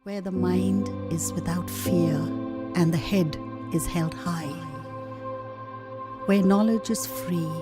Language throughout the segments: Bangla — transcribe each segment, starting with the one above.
where the mind is without fear and the head is held high, where knowledge is free.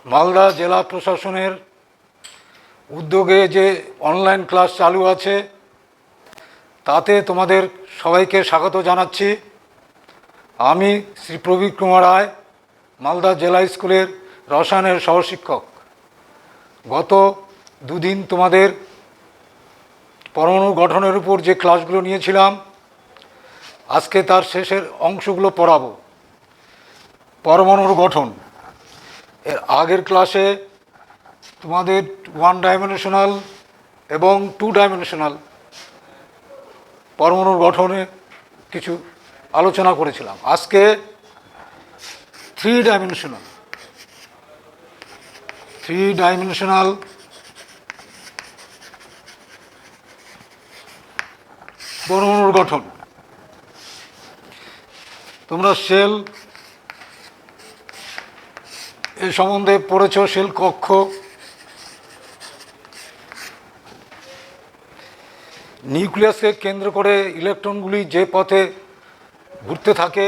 Malda জেলা প্রশাসনের উদ্যোগে যে অনলাইন ক্লাস চালু আছে তাতে তোমাদের সবাইকে স্বাগত জানাচ্ছি। আমি শ্রী প্রবীর কুমার রায়, মালদা জেলা স্কুলের রসায়নের সহশিক্ষক। গত দুদিন তোমাদের পরমাণু গঠনের উপর যে ক্লাসগুলো নিয়েছিলাম, আজকে তার শেষের অংশগুলো পড়াবো। পরমাণুর গঠন, এর আগের ক্লাসে তোমাদের 1 ডাইমেনশনাল এবং 2 ডাইমেনশনাল পরমাণুর গঠনে কিছু আলোচনা করেছিলাম। আজকে 3 ডাইমেনশনাল পরমাণুর গঠন। তোমরা সেল এ সম্বন্ধে পড়েছ, সেল কক্ষ। নিউক্লিয়াসকে কেন্দ্র করে ইলেকট্রনগুলি যে পথে ঘুরতে থাকে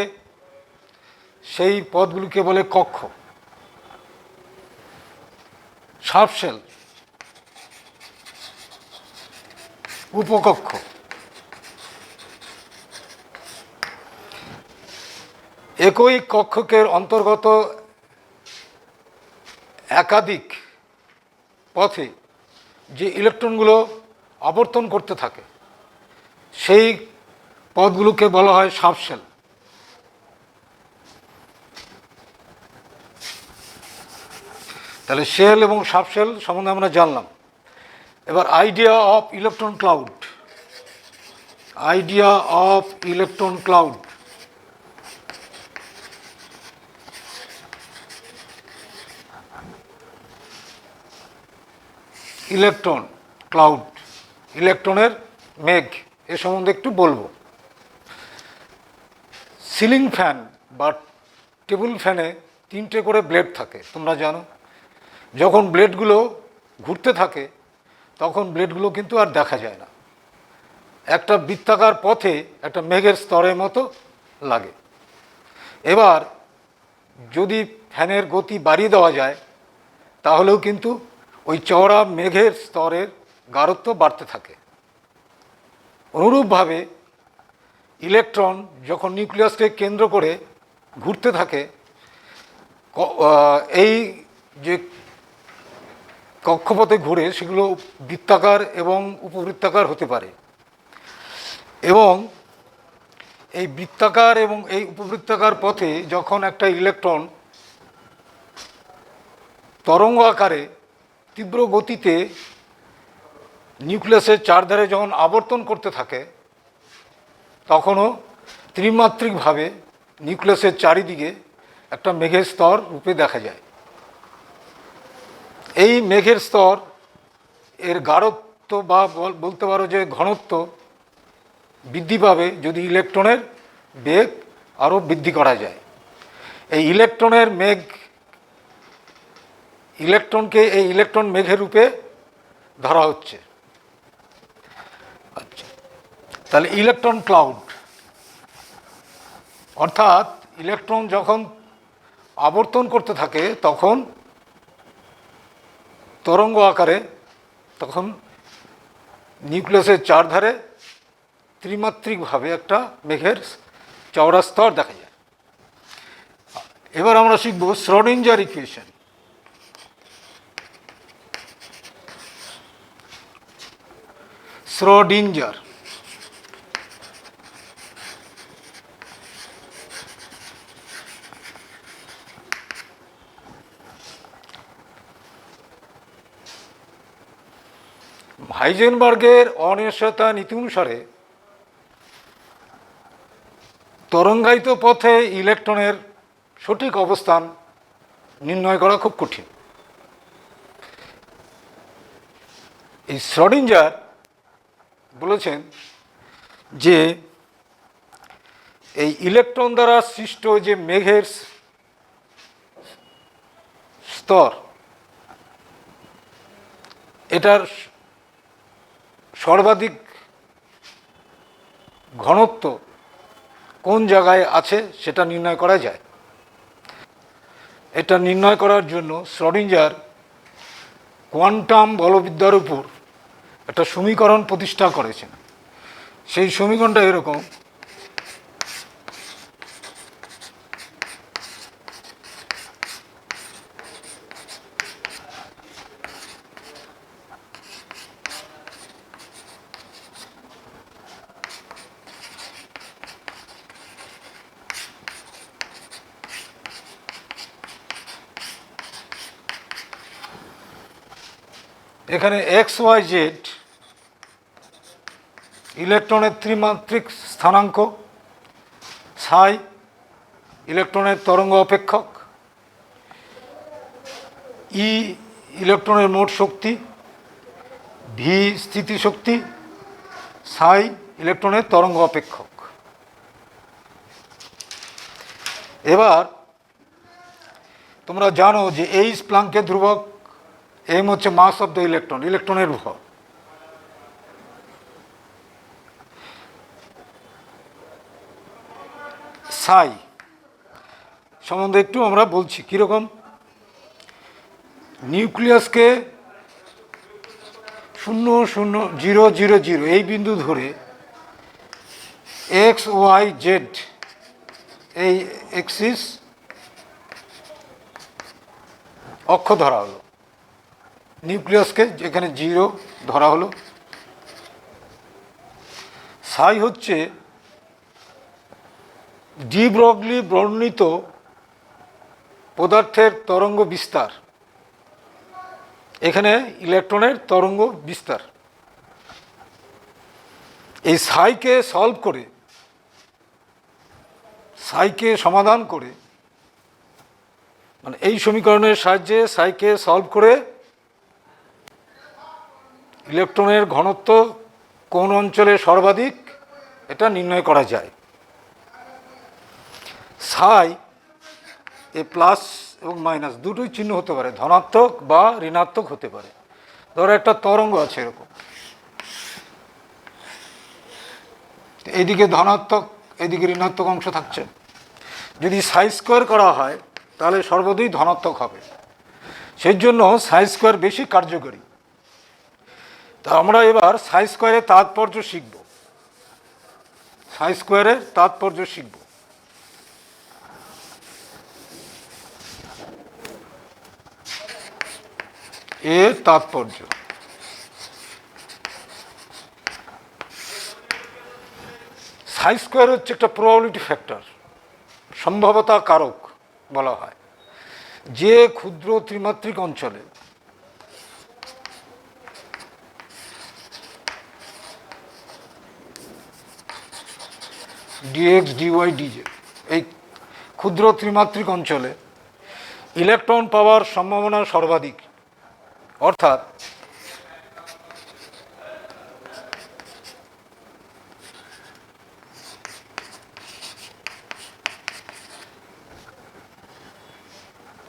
সেই পথগুলিকে বলে কক্ষ। সাব সেল উপকক্ষ। একই কক্ষকের অন্তর্গত একাধিক পথে যে ইলেকট্রনগুলো আবর্তন করতে থাকে সেই পথগুলোকে বলা হয় সাবশেল। তাহলে সেল এবং সাবশেল সম্বন্ধে আমরা জানলাম। এবার idea of electron cloud. Idea of electron cloud. Electron cloud, ইলেকট্রনের মেঘ, এ সম্বন্ধে একটু বলবো। সিলিং ফ্যান বা টেবিল ফ্যানে 3টে করে ব্লেড থাকে, তোমরা জানো। যখন ব্লেডগুলো ঘুরতে থাকে তখন ব্লেডগুলো কিন্তু আর দেখা যায় না, একটা বৃত্তাকার পথে একটা মেঘের স্তরের মতো লাগে। এবার যদি ফ্যানের গতি বাড়িয়ে দেওয়া যায় তাহলেও কিন্তু ওই চওড়া মেঘের স্তরের গাঢ়ত্ব বাড়তে থাকে। অনুরূপভাবে ইলেকট্রন যখন নিউক্লিয়াসকে কেন্দ্র করে ঘুরতে থাকে, এই যে কক্ষপথে ঘুরে সেগুলো বৃত্তাকার এবং উপবৃত্তাকার হতে পারে। এবং এই বৃত্তাকার এবং এই উপবৃত্তাকার পথে যখন একটা ইলেকট্রন তরঙ্গ আকারে তীব্র গতিতে নিউক্লিয়াসের চারধারে যখন আবর্তন করতে থাকে তখনও ত্রিমাত্রিকভাবে নিউক্লিয়াসের চারিদিকে একটা মেঘের স্তর রূপে দেখা যায়। এই মেঘের স্তর এর গাঢ়ত্ব বা বলতে পারো যে ঘনত্ব বৃদ্ধি পাবে যদি ইলেকট্রনের বেগ আরও বৃদ্ধি করা যায়। এই ইলেকট্রনের মেঘ, ইলেকট্রনকে এই ইলেকট্রন মেঘের রূপে ধরা হচ্ছে। আচ্ছা, তাহলে ইলেকট্রন ক্লাউড অর্থাৎ ইলেকট্রন যখন আবর্তন করতে থাকে তখন তরঙ্গ আকারে তখন নিউক্লিয়াসের চারধারে ত্রিমাত্রিকভাবে একটা মেঘের চওড়া স্তর দেখা যায়। এবার আমরা শিখব শ্রোডিঞ্জার ইকুয়েশন। শ্রোডিঞ্জার। হাইজেনবার্গের অনিশ্চয়তা নীতি অনুসারে তরঙ্গায়িত পথে ইলেকট্রনের সঠিক অবস্থান নির্ণয় করা খুব কঠিন। এই শ্রোডিঞ্জার বলেছেন যে এই ইলেকট্রন দ্বারা সৃষ্ট যে মেঘের স্তর, এটার সর্বাধিক ঘনত্ব কোন জায়গায় আছে সেটা নির্ণয় করা যায়। এটা নির্ণয় করার জন্য শ্রোডিঞ্জার কোয়ান্টাম বলবিদ্যার উপর একটা সমীকরণ প্রতিষ্ঠা করেছেন। সেই সমীকরণটা এরকম: এখানে এক্স ওয়াই জেড ইলেকট্রনের ত্রিমাত্রিক স্থানাঙ্ক, সাই ইলেকট্রনের তরঙ্গ অপেক্ষক, ই ইলেকট্রনের মোট শক্তি, ভি স্থিতিশক্তি, সাই ইলেকট্রনের তরঙ্গ অপেক্ষক। এবার তোমরা জানো যে এইচ প্লাঙ্কের ধ্রুবক, এম হচ্ছে মাস অফ দ্য ইলেকট্রন, ইলেকট্রনের ভর। সাই সম্বন্ধে একটু আমরা বলছি কীরকম। নিউক্লিয়াসকে 0,0,0,0 এই বিন্দু ধরে এক্স ওয়াই জেড এই এক্সিস অক্ষ ধরা হলো, নিউক্লিয়াসকে যেখানে 0 ধরা হলো। সাই হচ্ছে ডি ব্রগলি বর্ণিত পদার্থের তরঙ্গ বিস্তার, এখানে ইলেকট্রনের তরঙ্গ বিস্তার। এই সাইকে সলভ করে, সাইকে সমাধান করে, মানে এই সমীকরণের সাহায্যে সাইকে সলভ করে ইলেকট্রনের ঘনত্ব কোন অঞ্চলে সর্বাধিক এটা নির্ণয় করা যায়। সাই এ প্লাস এবং মাইনাস দুটোই চিহ্ন হতে পারে, ধনাত্মক বা ঋণাত্মক হতে পারে। ধরো একটা তরঙ্গ আছে এরকম, এইদিকে ধনাত্মক এইদিকে ঋণাত্মক অংশ থাকছে। যদি সাই স্কোয়ার করা হয় তাহলে সর্বদাই ধনাত্মক হবে, সেই জন্য সাই স্কোয়ার বেশি কার্যকরী। তা আমরা এবার সাই স্কোয়ারের তাৎপর্য শিখব, সাই স্কোয়ারের তাৎপর্য শিখব। এর তাৎপর্য সাই স্কোয়ার হচ্ছে একটা প্রবাবিলিটি ফ্যাক্টর, সম্ভাব্যতা কারক বলা হয়। যে ক্ষুদ্র ত্রিমাত্রিক অঞ্চলে ডিএক্স ডিওয়াই ডিজে, এই ক্ষুদ্র ত্রিমাত্রিক অঞ্চলে ইলেকট্রন পাওয়ার সম্ভাবনা সর্বাধিক, অর্থাৎ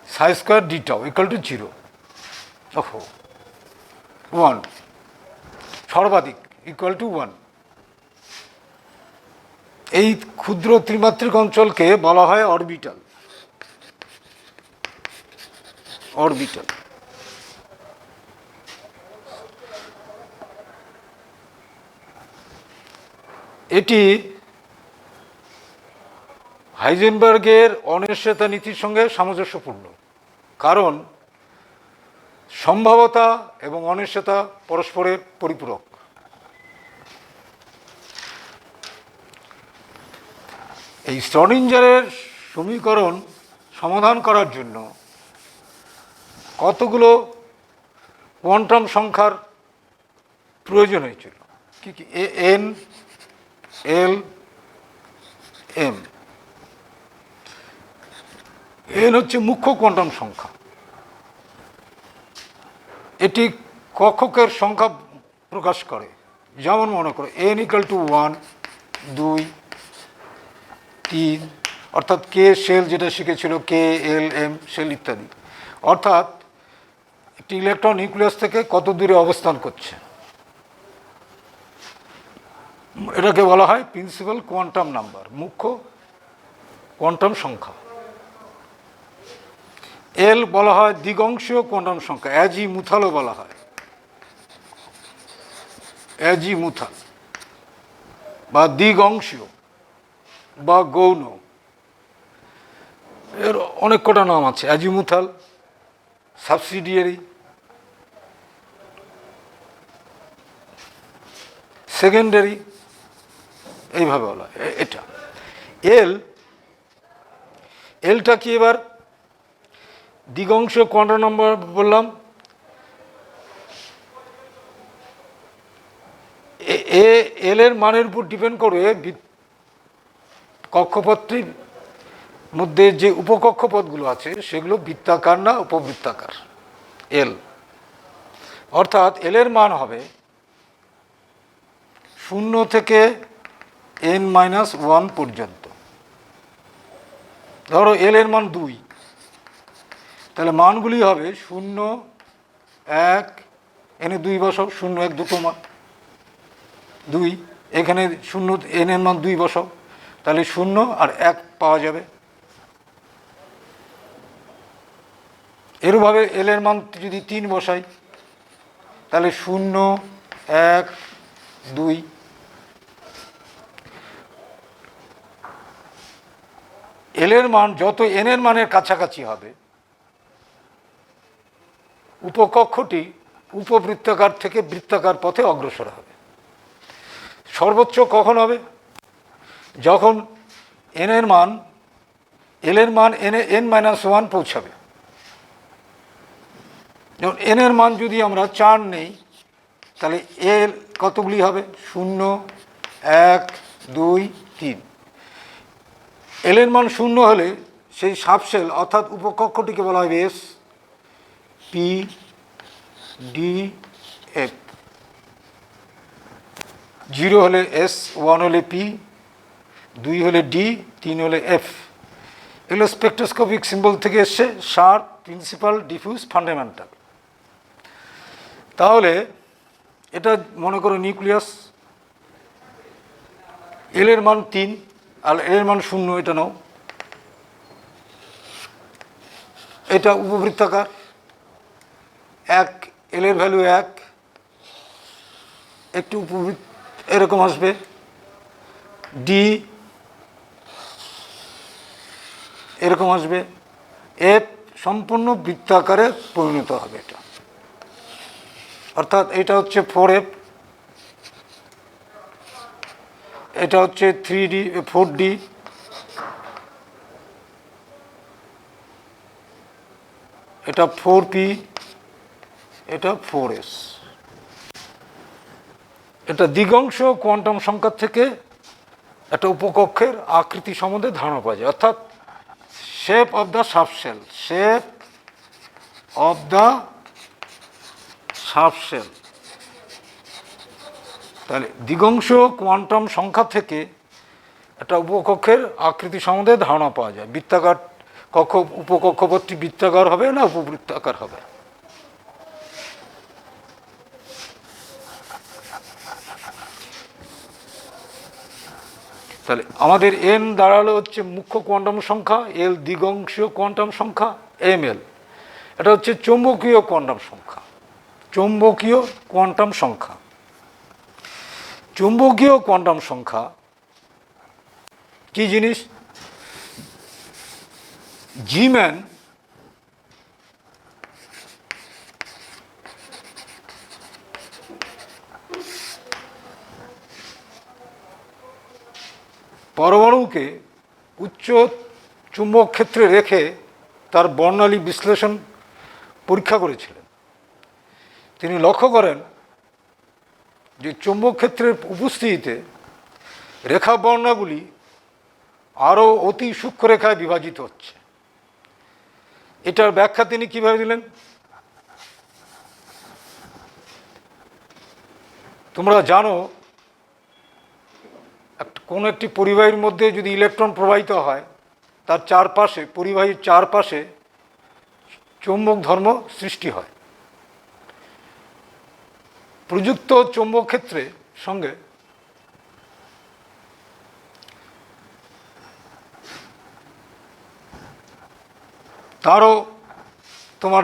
সাই square D tau equal to 0, 1 সর্বাধিক ইকুয়াল টু 1। এই ক্ষুদ্র ত্রিমাত্রিক অঞ্চলকে বলা হয় অরবিটাল। অরবিটাল এটি হাইজেনবার্গের অনিশ্চয়তা নীতির সঙ্গে সামঞ্জস্যপূর্ণ, কারণ সম্ভাব্যতা এবং অনিশ্চয়তা পরস্পরের পরিপূরক। এই শ্রোডিঞ্জারের সমীকরণ সমাধান করার জন্য কতগুলো কোয়ান্টাম সংখ্যার প্রয়োজন হয়েছিল, কি কি? এন, এল, এম। এন হচ্ছে মুখ্য কোয়ান্টাম সংখ্যা, এটি কক্ষকের সংখ্যা প্রকাশ করে। যেমন মনে করো এন ইকাল টু 1, 2, 3, অর্থাৎ কে শেল যেটা শিখেছিল, কে, এল, এম শেল ইত্যাদি। অর্থাৎ একটি ইলেকট্রন নিউক্লিয়াস থেকে কত দূরে অবস্থান করছে, এটাকে বলা হয় প্রিন্সিপাল কোয়ান্টাম নাম্বার, মুখ্য কোয়ান্টাম সংখ্যা। এল বলা হয় দিগংশীয় কোয়ান্টাম সংখ্যা, অ্যাজিমুথালও বলা হয়, অ্যাজিমুথাল বা দিগংশীয় বা গৌণ, এর অনেক কটা নাম আছে। অ্যাজিমুথাল, সাবসিডিয়ারি, সেকেন্ডারি, এইভাবে বলা হয়। এটা এলটা কি এবার দিগংশীয় কোয়ান্টাম নাম্বার বললাম। এল এর মানের উপর ডিপেন্ড করবে কক্ষপথটির মধ্যে যে উপকক্ষপথগুলো আছে সেগুলো বৃত্তাকার না উপবৃত্তাকার। এল অর্থাৎ এল এর মান হবে 0 থেকে n-1 পর্যন্ত। ধরো এল এর মান 2, তাহলে মানগুলি হবে 0, 1, এনে 2 বসাও, 0, 1 দুটো মান, 2, এখানে 0, n এর মান 2 বসাও, তাহলে 0 আর 1 পাওয়া যাবে। এরভাবে এল এর মান যদি 3 বসাই, তাহলে 0, 1, 2। এল এর মান যত এন এর মানের কাছাকাছি হবে, উপকক্ষটি উপবৃত্তাকার থেকে বৃত্তাকার পথে অগ্রসর হবে। সর্বোচ্চ কখন হবে? যখন এল এর মান n-1 পৌঁছাবে। যেমন এন এর মান যদি আমরা 4 নেই, তাহলে এল কতগুলি হবে? 0, 1, 2, 3। এল এর মান 0 হলে সেই সাবশেল অর্থাৎ উপকক্ষটিকে বলা হবে এস, পি, ডি, এফ। 0 হলে এস, 1 হলে পি, 2 হলে ডি, 3 হলে এফ। এগুলো স্পেকট্রোস্কোপিক সিম্বল থেকে এসছে, শার্প, প্রিন্সিপাল, ডিফিউজ, ফান্ডামেন্টাল। তাহলে এটা মনে করো নিউক্লিয়াস, এল এর মান 3 আর এল এর মান 0, এটা নাও। এটা উপবৃত্তাকার, 1, এল এর ভ্যালু 1, একটু এরকম আসবে। ডি এরকম আসবে। এফ সম্পূর্ণ বৃত্তাকারে পরিণত হবে এটা, অর্থাৎ এটা হচ্ছে 4F, এটা হচ্ছে 3D, 4D, এটা 4P, এটা 4S। এটা দিগংশ কোয়ান্টাম সংখ্যা থেকে একটা উপকক্ষের আকৃতি সম্বন্ধে ধারণা পাওয়া যায়, অর্থাৎ shape of the subshell, shape of the subshell. তাহলে দিগংশ কোয়ান্টাম সংখ্যা থেকে একটা উপকক্ষের আকৃতি সম্বন্ধে ধারণা পাওয়া যায়। বৃত্তাকার উপকক্ষপথটি বৃত্তাকার হবে না উপবৃত্তাকার হবে। তাহলে আমাদের এন দাঁড়ালো হচ্ছে মুখ্য কোয়ান্টাম সংখ্যা, এল দিগংশীয় কোয়ান্টাম সংখ্যা, এম এল এটা হচ্ছে চৌম্বকীয় কোয়ান্টাম সংখ্যা। চৌম্বকীয় কোয়ান্টাম সংখ্যা, চুম্বকীয় কোয়ান্টাম সংখ্যা কি জিনিস? জিম্যান পরমাণুকে উচ্চ চুম্বক ক্ষেত্রে রেখে তার বর্ণালী বিশ্লেষণ পরীক্ষা করেছিলেন। তিনি লক্ষ্য করেন যে চুম্বক ক্ষেত্রের উপস্থিতিতে রেখা বর্ণাগুলি আরও অতি সূক্ষ্ম রেখায় বিভাজিত হচ্ছে। এটার ব্যাখ্যা তিনি কিভাবে দিলেন? তোমরা জানো কোনো একটি পরিবাহীর মধ্যে যদি ইলেকট্রন প্রবাহিত হয়, তার চারপাশে, পরিবাহীর চারপাশে চৌম্বক ধর্ম সৃষ্টি হয়। প্রযুক্ত চৌম্বক ক্ষেত্রে সঙ্গে তারও তোমার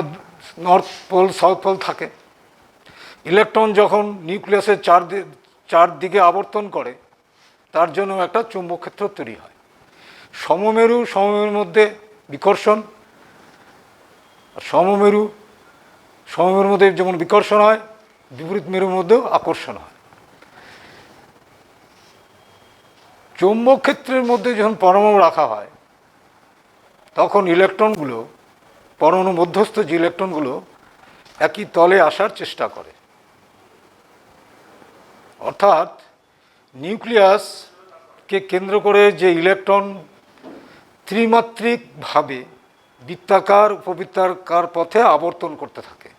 নর্থ পোল সাউথ পোল থাকে। ইলেকট্রন যখন নিউক্লিয়াসের চারদিকে আবর্তন করে, তার জন্য একটা চৌম্বক ক্ষেত্র তৈরি হয়। সমমেরুর মধ্যে বিকর্ষণ, সমমেরুর মধ্যে যেমন বিকর্ষণ হয়, বিপরীত মেরুর মধ্যেও আকর্ষণ হয়। চৌম্বক ক্ষেত্রের মধ্যে যখন পরমাণু রাখা হয়, তখন ইলেকট্রনগুলো, পরমাণু মধ্যস্থ যে ইলেকট্রনগুলো একই তলে আসার চেষ্টা করে। অর্থাৎ নিউক্লিয়াসকে কেন্দ্র করে যে ইলেকট্রন ত্রিমাত্রিকভাবে বৃত্তাকার উপবৃত্তাকার পথে আবর্তন করতে থাকে।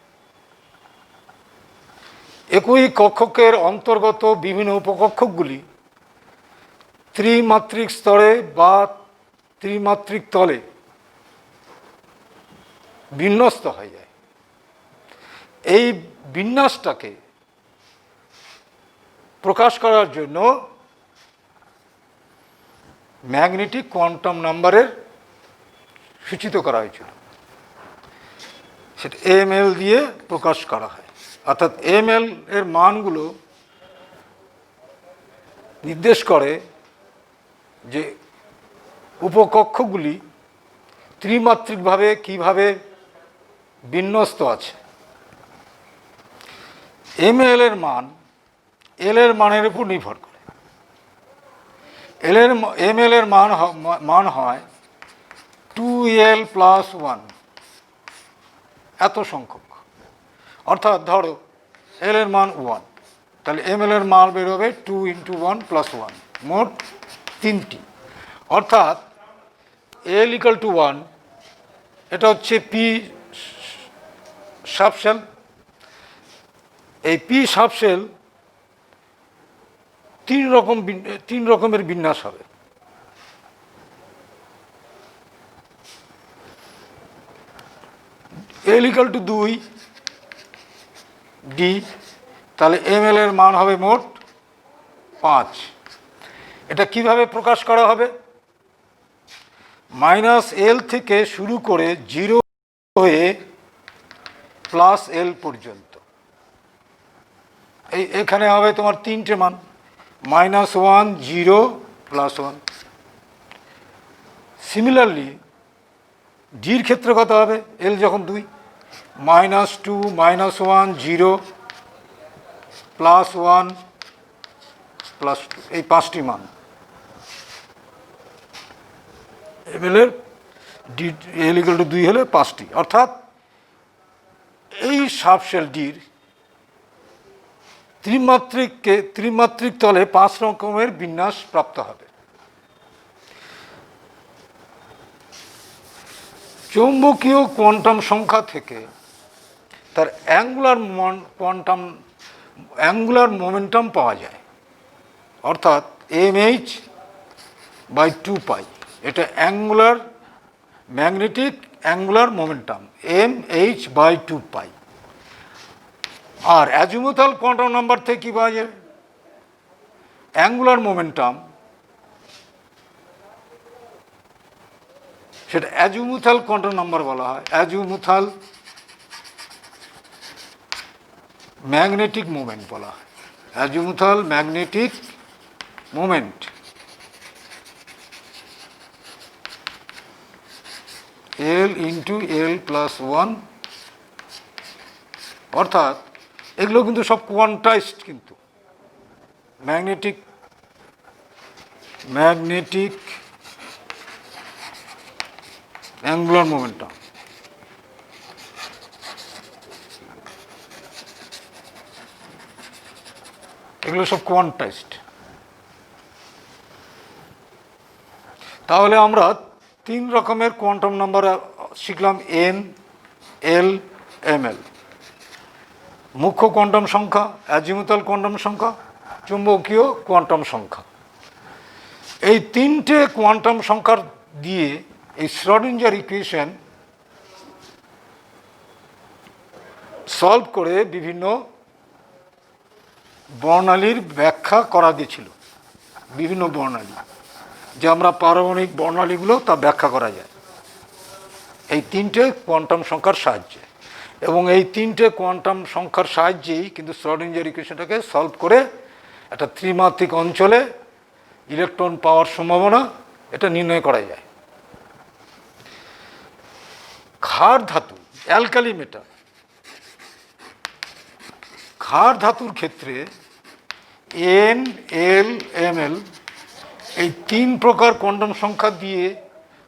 একই কক্ষকের অন্তর্গত বিভিন্ন উপকক্ষকগুলি ত্রিমাত্রিক স্তরে বা ত্রিমাত্রিক তলে বিন্যস্ত হয়ে যায়। এই বিন্যাসটাকে প্রকাশ করার জন্য ম্যাগনেটিক কোয়ান্টাম নাম্বারের সূচিত করা হয়েছিল। সেটা এমএল দিয়ে প্রকাশ করা হয়। অর্থাৎ এমএল এর মানগুলো নির্দেশ করে যে উপকক্ষগুলি ত্রিমাত্রিকভাবে কিভাবে বিন্যস্ত আছে। এমএল এর মান এল এর মানের উপর নির্ভর করে। এমএল এর মান হয় 2l + 1, এত সংখ্যক। অর্থাৎ ধরো এল এর মান 1, তাহলে এমএল এর মান বেরোবে 2 × 1 + 1, মোট 3টি। অর্থাৎ l = 1, এটা হচ্ছে পি সাবশেল। এই পি সাবশেল তিন রকমের বিন্যাস হবে। l = 2 ডি, তাহলে এমএল এর মান হবে মোট 5। এটা কিভাবে প্রকাশ করা হবে? -l থেকে শুরু করে 0 হয়ে +l পর্যন্ত। এখানে হবে তোমার 3টে মান, -1, 0, +1। সিমিলারলি ডির ক্ষেত্রে কত হবে? এল যখন 2, -2, -1, 0, +1, +2, এই 5টি মান এমএলের। ডি এল = 2 হলে 5টি। অর্থাৎ এই সাবশেল ডির ত্রিমাত্রিক তলে 5 রকমের বিন্যাস প্রাপ্ত হবে। চৌম্বকীয় কোয়ান্টাম সংখ্যা থেকে তার অ্যাঙ্গুলার মোমেন্টাম পাওয়া যায়। অর্থাৎ mh/2π, এটা ম্যাগনেটিক অ্যাঙ্গুলার মোমেন্টাম, mh/2π। আর অ্যাজিমুথাল কোয়ান্টাম নাম্বার থেকে কী পাওয়া যায়? অ্যাঙ্গুলার মোমেন্টাম, সেটা অ্যাজিমুথাল কোয়ান্টাম নাম্বার বলা হয়। অ্যাজিমুথাল ম্যাগনেটিক মোমেন্ট বলা হয়। Azimuthal magnetic moment, l × l + 1। অর্থাৎ এগুলো কিন্তু সব কোয়ান্টাইজড, কিন্তু ম্যাগনেটিক অ্যাঙ্গুলার মোমেন্টাম। এগুলো সব কোয়ান্টাইজড। তাহলে আমরা 3 রকমের কোয়ান্টাম নাম্বার শিখলাম, এন, এল, এম এল। মুখ্য কোয়ান্টাম সংখ্যা, অ্যাজিমুথাল কোয়ান্টাম সংখ্যা, চুম্বকীয় কোয়ান্টাম সংখ্যা। এই 3টে কোয়ান্টাম সংখ্যার দিয়ে এই শ্রোডিঞ্জার ইকুয়েশন সলভ করে বিভিন্ন বর্ণালীর ব্যাখ্যা করা গেছিল। বিভিন্ন বর্ণালী, যে আমরা পারমাণবিক বর্ণালীগুলো তা ব্যাখ্যা করা যায় এই 3টে কোয়ান্টাম সংখ্যার সাহায্যে। এবং এই 3টে কোয়ান্টাম সংখ্যার সাহায্যেই কিন্তু শ্রোডিঞ্জার ইকুয়েশনটাকে সলভ করে একটা ত্রিমাত্রিক অঞ্চলে ইলেকট্রন পাওয়ার সম্ভাবনা এটা নির্ণয় করা যায়। ক্ষার ধাতু, অ্যালকালি মেটাল, ক্ষার ধাতুর ক্ষেত্রে এন, এল, এম এল এই 3 প্রকার কোয়ান্টাম সংখ্যা দিয়ে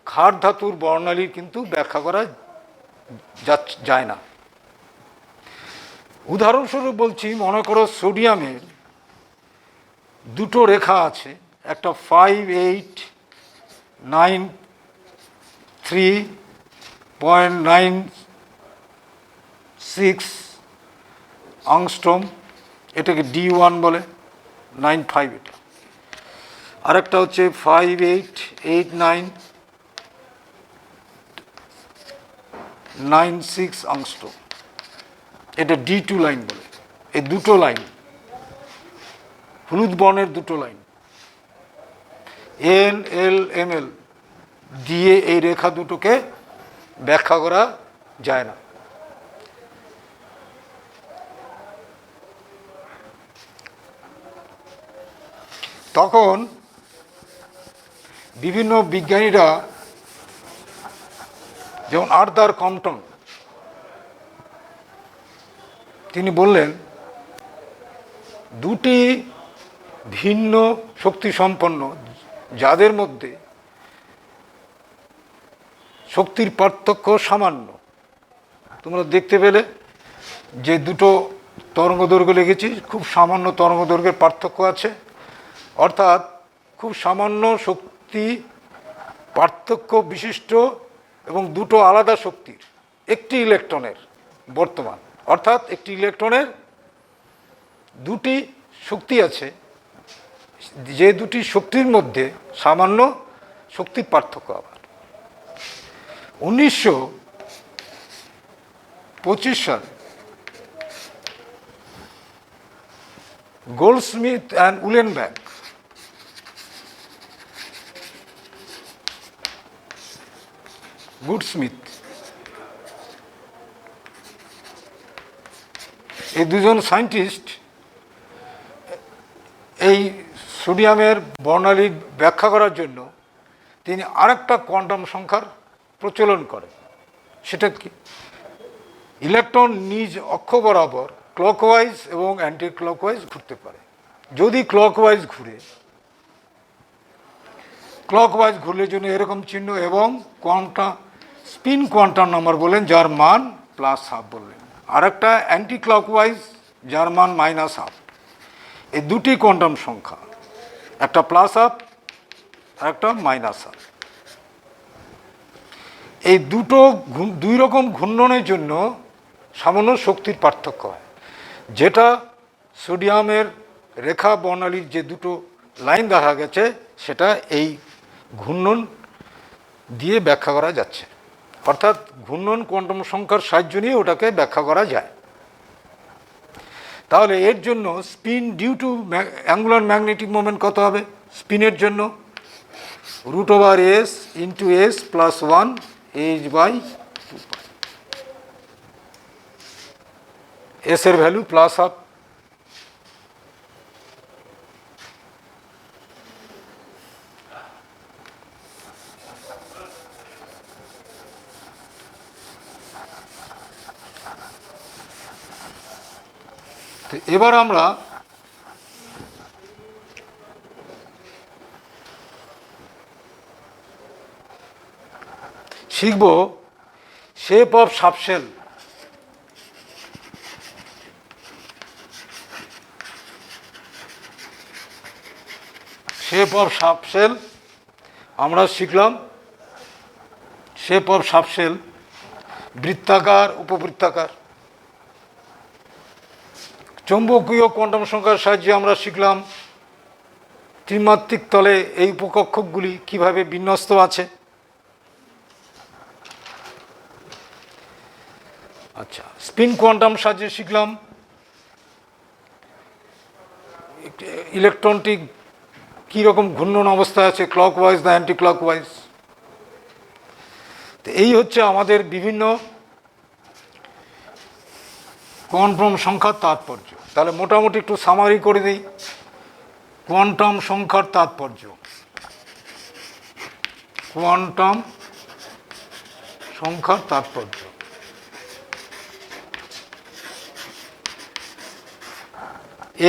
ক্ষার ধাতুর বর্ণালীর কিন্তু ব্যাখ্যা করা যায় না। উদাহরণস্বরূপ বলছি, মনে করো সোডিয়ামের 2টো রেখা আছে, একটা 5893.96 আংস্ট্রম, এটাকে D1 বলে, 95 এটা। আরেকটা হচ্ছে 5889.96 আংস্ট্রম, এটা D2 লাইন বলে। এই 2টো লাইন হলুদ বর্ণের 2টো লাইন এন, এল, এম এল দিয়ে এই রেখা দুটোকে ব্যাখ্যা করা যায় না। তখন বিভিন্ন বিজ্ঞানীরা, যেমন আর্থার কম্পটন, তিনি বললেন 2টি ভিন্ন শক্তি সম্পন্ন, যাদের মধ্যে শক্তির পার্থক্য সামান্য। তোমরা দেখতে পেলে যে 2টো তরঙ্গদৈর্ঘ্য লিখেছি, খুব সামান্য তরঙ্গদৈর্ঘ্যের পার্থক্য আছে, অর্থাৎ খুব সামান্য শক্তি পার্থক্য বিশিষ্ট এবং 2টো আলাদা শক্তির একটি ইলেকট্রনের বর্তমান, অর্থাৎ একটি ইলেকট্রনের 2টি শক্তি আছে, যে 2টি শক্তির মধ্যে সামান্য শক্তির পার্থক্য। আবার 1925 সালে গোল্ডস্মিথ অ্যান্ড উলেনব্যাক গুডস্মিথ এই দুজন সায়েন্টিস্ট এই সোডিয়ামের বর্ণালী ব্যাখ্যা করার জন্য তিনি আরেকটা কোয়ান্টাম সংখ্যার প্রচলন করেন। সেটা কি? ইলেকট্রন নিজ অক্ষ বরাবর ক্লকওয়াইজ এবং অ্যান্টি ক্লকওয়াইজ ঘুরতে পারে। যদি ক্লকওয়াইজ ঘুরে, ক্লকওয়াইজ ঘুরলে জন্য এরকম চিহ্ন, এবং কোয়ান্টাম স্পিন কোয়ান্টাম নাম্বার বলেন, যার মান +½ বললেন। আর একটা অ্যান্টি ক্লকওয়াইজ, যার মান -½ এই 2টি কোয়ান্টাম সংখ্যা, একটা +½ আর একটা -½ এই 2 রকম ঘূর্ণনের জন্য সামান্য শক্তির পার্থক্য হয়, যেটা সোডিয়ামের রেখা বর্ণালীর যে 2টো লাইন দেখা গেছে সেটা এই ঘূর্ণন দিয়ে ব্যাখ্যা করা যাচ্ছে। অর্থাৎ ঘূর্ণন কোয়ান্টাম সংখ্যার সাহায্য নিয়ে ওটাকে ব্যাখ্যা করা যায়। তাহলে এর জন্য spin due to angular magnetic moment কত হবে? স্পিনের জন্য √s × s + 1 h/2π, s এর ভ্যালু +½ তো এবার আমরা শিখব shape of subshell. Shape of subshell আমরা শিখলাম। শেপ অফ সাবশেল বৃত্তাকার, উপবৃত্তাকার। চৌম্বকীয় কোয়ান্টাম সংখ্যার সাহায্যে আমরা শিখলাম ত্রিমাত্রিক তলে এই উপকক্ষকগুলি কিভাবে বিন্যস্ত আছে। আচ্ছা, স্পিন কোয়ান্টাম সাহায্যে শিখলাম ইলেকট্রনটি কীরকম ঘূর্ণন অবস্থায় আছে, ক্লকওয়াইজ না অ্যান্টি ক্লকওয়াইজ। তো এই হচ্ছে আমাদের বিভিন্ন কোয়ান্টাম সংখ্যার তাৎপর্য। তাহলে মোটামুটি একটু সামারি করে দিই। কোয়ান্টাম সংখ্যার তাৎপর্য, কোয়ান্টাম সংখ্যার তাৎপর্য।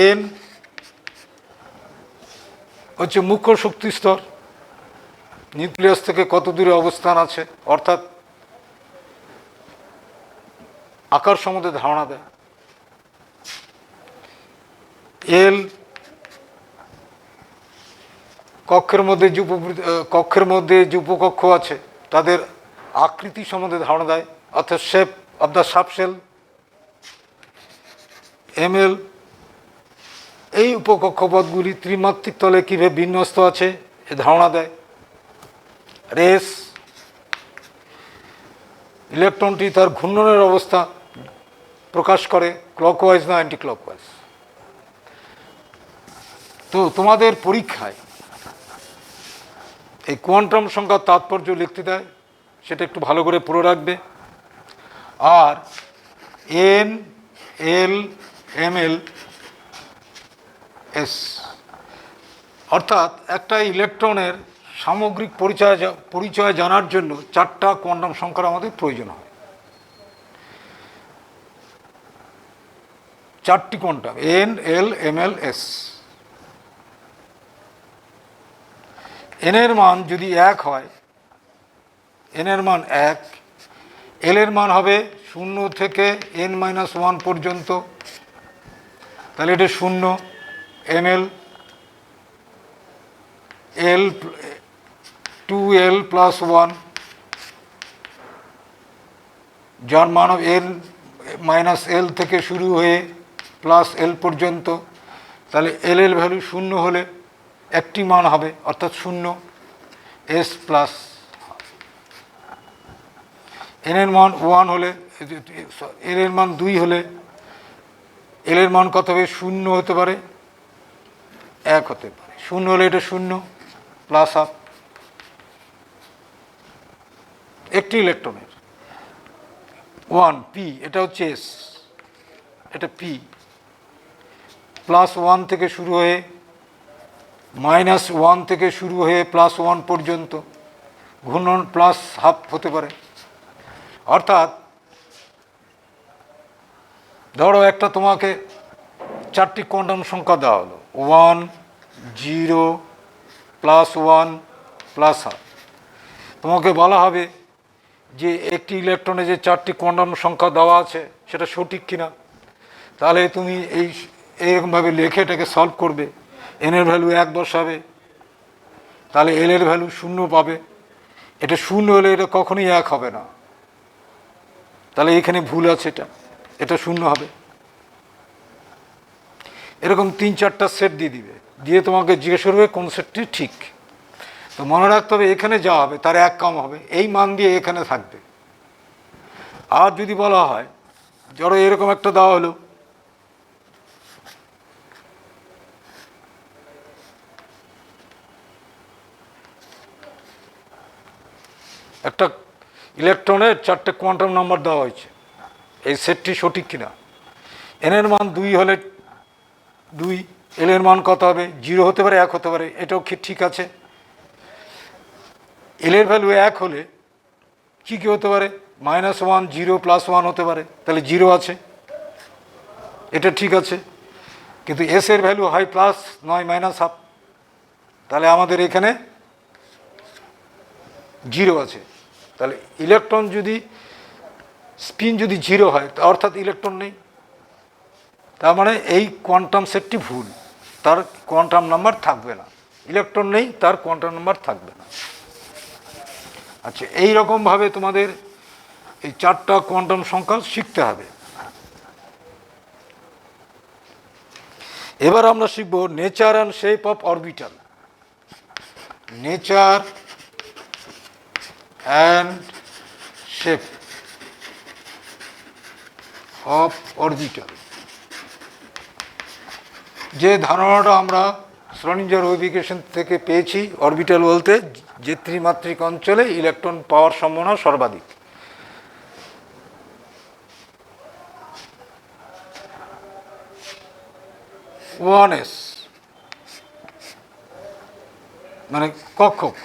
এন হচ্ছে মুখ্য শক্তি স্তর, নিউক্লিয়াস থেকে কত দূরে অবস্থান আছে, অর্থাৎ আকার সম্বন্ধে ধারণা দেয়। এল কক্ষের মধ্যে যে উপকক্ষ আছে তাদের আকৃতি সম্বন্ধে ধারণা দেয়, অর্থাৎ shape of the subshell. ML এই উপকক্ষপথগুলি ত্রিমাত্রিক তলে কীভাবে বিন্যস্ত আছে এ ধারণা দেয়। রেস ইলেকট্রনটি তার ঘূর্ণনের অবস্থা প্রকাশ করে, ক্লকওয়াইজ না অ্যান্টি ক্লকওয়াইজ। তো তোমাদের পরীক্ষায় এই কোয়ান্টাম সংখ্যার তাৎপর্য লিখতে দেয়, সেটা একটু ভালো করে পড়ে রাখবে। আর এন, এল, এমএল, এস অর্থাৎ একটা ইলেকট্রনের সামগ্রিক পরিচয় জানার জন্য 4টা কোয়ান্টাম সংখ্যার আমাদের প্রয়োজন হয়। 4টি কোয়ান্টাম, এন, এল, এমএল, এস। এনের মান যদি 1 হয়, এনের মান 1, এল এর মান হবে 0 থেকে n-1 পর্যন্ত, তাহলে এটা 0। এমএল এল 2l + 1, যার মান n-l থেকে শুরু হয়ে +l পর্যন্ত। তাহলে এল এর ভ্যালু 0 হলে একটি মান হবে, অর্থাৎ 0। এস প্লাস এন এর মান 1 হলে, এল এর মান 2 হলে এল এর মান কত হবে? 0 হতে পারে, 1 হতে পারে। 0 হলে এটা 0 প্লাস হাফ। একটি ইলেকট্রনের 1 পি, এটা হচ্ছে এস, এটা পি, +1 থেকে শুরু হয়ে -1 থেকে শুরু হয়ে +1 পর্যন্ত, ঘূর্ণন প্লাস হাফ হতে পারে। অর্থাৎ ধরো একটা তোমাকে 4টি কোয়ান্টাম সংখ্যা দেওয়া হলো, 1, 0, +1 প্লাস হাফ। তোমাকে বলা হবে যে একটি ইলেকট্রনে যে 4টি কোয়ান্টাম সংখ্যা দেওয়া আছে সেটা সঠিক কিনা। তাহলে তুমি এইরকমভাবে লিখে এটাকে সলভ করবে। এন এর ভ্যালু 1 বসাবে, তাহলে এল এর ভ্যালু 0 পাবে। এটা 0 হলে এটা কখনোই 1 হবে না, তাহলে এখানে ভুল আছে, এটা 0 হবে। এরকম 3-4টা সেট দিয়ে দিবে, দিয়ে তোমাকে জিজ্ঞেস করবে কোন সেটটি ঠিক। তো মনে রাখতে হবে এখানে যা হবে তার 1 কম হবে, এই মান দিয়ে এখানে থাকবে। আর যদি বলা হয় ধরো এরকম একটা দেওয়া হলো, একটা ইলেকট্রনের 4টে কোয়ান্টাম নাম্বার দেওয়া হয়েছে, এই সেটটি সঠিক কিনা। এন এর মান 2 হলে 2, এল এর মান কত হবে? 0 হতে পারে, 1 হতে পারে, এটাও ঠিক আছে। এল এর ভ্যালু 1 হলে কী কী হতে পারে? -1, 0, +1 হতে পারে, তাহলে 0 আছে, এটা ঠিক আছে। কিন্তু এস এর ভ্যালু হয় প্লাস, নয় -1/2, তাহলে আমাদের এখানে 0 আছে, তাহলে ইলেকট্রন যদি স্পিন যদি 0 হয় অর্থাৎ ইলেকট্রন নেই, তার মানে এই কোয়ান্টাম সেটটি ভুল, তার কোয়ান্টাম নাম্বার থাকবে না। ইলেকট্রন নেই, তার কোয়ান্টাম নাম্বার থাকবে না। আচ্ছা, এই রকমভাবে তোমাদের এই 4টা কোয়ান্টাম সংখ্যা শিখতে হবে। এবার আমরা শিখব nature and shape of orbital. Nature and shape of orbital. যে ধারণাটা আমরা শ্রোডিঞ্জার ওয়েভ ইকুয়েশন থেকে পেয়েছি, অরবিটাল বলতে যে ত্রিমাত্রিক অঞ্চলে ইলেকট্রন পাওয়ার সম্ভাবনা সর্বাধিক। ওয়ান এস মানে কক্ষক,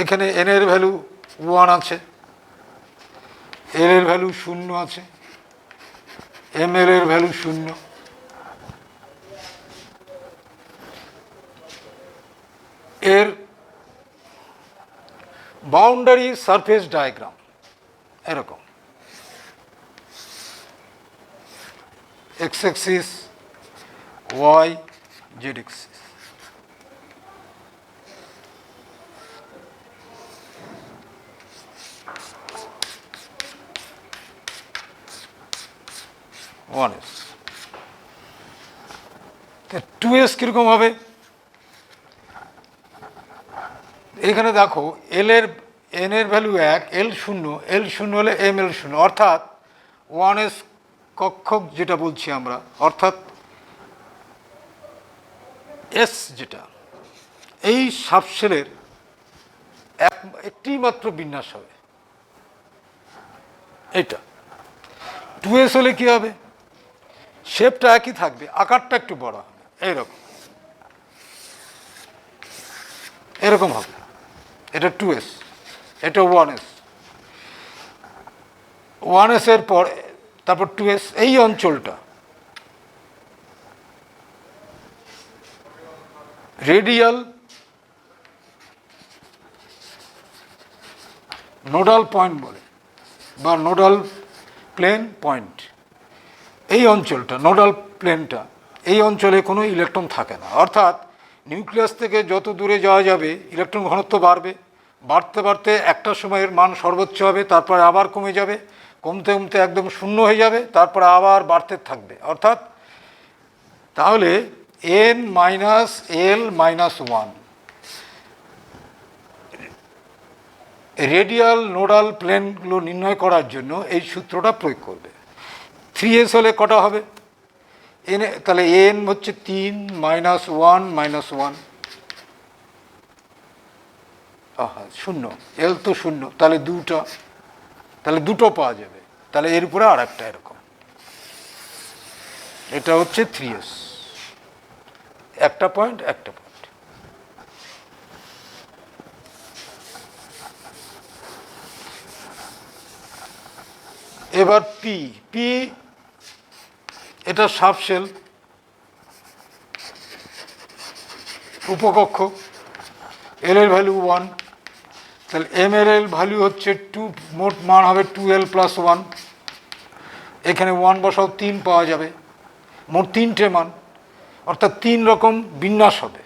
এখানে এন এর ভ্যালু 1 আছে, এল এর ভ্যালু 0 আছে, এম এল এর ভ্যালু 0। এর বাউন্ডারি সারফেস ডায়াগ্রাম এরকম, X axis, Y, Z axis. One S. 2s কিরকম হবে? এখানে দেখো এন এর ভ্যালু 1, এল 0, এল 0 হলে এম এল 0, অর্থাৎ 1s কক্ষক যেটা বলছি আমরা, অর্থাৎ এস যেটা, এই সাবশেলের একটি মাত্র বিন্যাস হবে এটা। 2s হলে কি হবে? শেপটা একই থাকবে, আকারটা একটু বড় হবে, এইরকম এরকম হবে। এটা 2s, এটা 1s। 1s এর পর তারপর 2s, এই অঞ্চলটা রেডিয়াল নোডাল পয়েন্ট বলে, বা নোডাল প্লেন পয়েন্ট। এই অঞ্চলটা, নোডাল প্লেনটা, এই অঞ্চলে কোনো ইলেকট্রন থাকে না, অর্থাৎ নিউক্লিয়াস থেকে যত দূরে যাওয়া যাবে ইলেকট্রন ঘনত্ব বাড়বে, বাড়তে বাড়তে একটা সময়ের মান সর্বোচ্চ হবে, তারপরে আবার কমে যাবে, কমতে কমতে একদম শূন্য হয়ে যাবে, তারপরে আবার বাড়তে থাকবে। অর্থাৎ তাহলে n minus L minus 1 radial nodal প্লেনগুলো নির্ণয় করার জন্য এই সূত্রটা প্রয়োগ করবে। 3s হলে কটা হবে? এন, তাহলে এন হচ্ছে 3 মাইনাস 1 মাইনাস 1, আহা 0, এল তো 0, তাহলে 2টা, তাহলে 2টো পাওয়া যাবে। তাহলে এর উপরে আর একটা এরকম, এটা হচ্ছে 3s, একটা পয়েন্ট একটা পয়েন্ট। এবার পি, পি এটা সাবশেল উপকক্ষ, এল এর ভ্যালু 1, তাহলে এম এর ভ্যালু হচ্ছে 2, মোট মান হবে 2l প্লাস 1, এখানে 1 বসাও 3 পাওয়া যাবে, মোট 3টে মান, অর্থাৎ 3 রকম বিন্যাস হবে।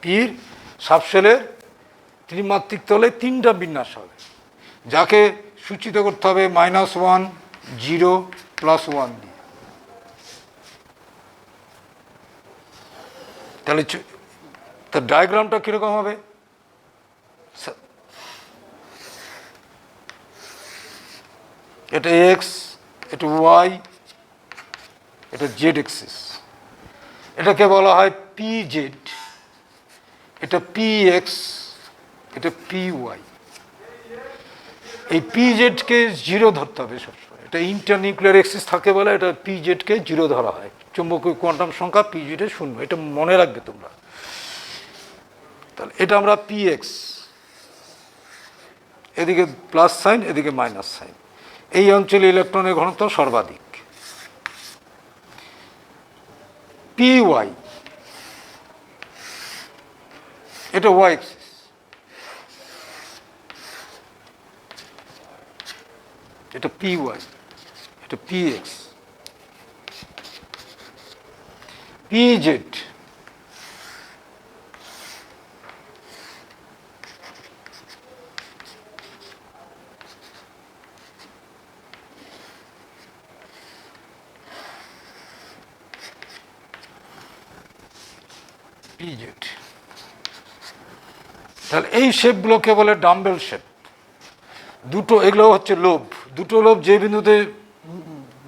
পির সাবশেলের ত্রিমাত্রিক তলে 3টা বিন্যাস হবে, যাকে সূচিত করতে হবে -1, 0, +1 দিয়ে। তাহলে তার ডায়াগ্রামটা কীরকম হবে? এটা এক্স, এটা ওয়াই, এটা জেড এক্সিস, এটাকে বলা হয় পি জেড, এটা পি এক্স, এটা পি ওয়াই। এই পি জেডকে 0 ধরতে হবে সবসময়, এটা ইন্টারনিউক্লিয়ার এক্সিস থাকে বলে এটা পি জেডকে 0 ধরা হয়। চুম্বকীয় কোয়ান্টাম সংখ্যা পি জেডে 0, এটা মনে রাখবে তোমরা। তাহলে এটা আমরা পি এক্স, এদিকে প্লাস সাইন, এদিকে মাইনাস সাইন, এই অঞ্চলে ইলেকট্রনের ঘনত্ব সর্বাধিক। পি ওয়াই, এটা ওয়াই এক্সিস, এটা পি ওয়াই, এটা P X, P Z P Z. তাহলে এই শেপগুলোকে বলে ডাম্বেল শেপ। দুটো, এগুলো হচ্ছে লোভ, দুটো লোভ যে বিন্দুতে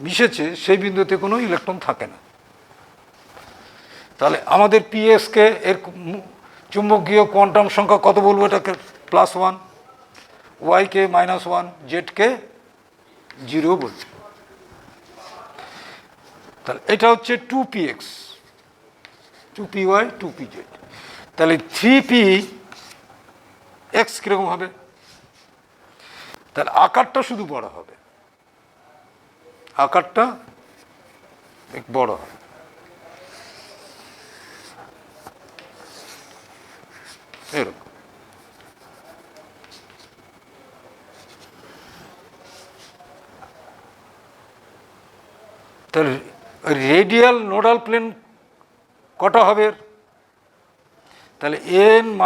মিশেছে সেই বিন্দুতে কোনো ইলেকট্রন থাকে না। তাহলে আমাদের পিএসকে এর চুম্বকীয় কোয়ান্টাম সংখ্যা কত বলবো? এটাকে +1, ওয়াইকে -1, জেডকে 0 বলবো। তাহলে এটা হচ্ছে 2px, 2py, 2pz। তাহলে 3px কীরকম হবে? তাহলে আকারটা শুধু বড় হবে, আকারটা বড় হবে। এরকম। তাহলে রেডিয়াল নোডাল প্লেন কটা হবে? তাহলে n -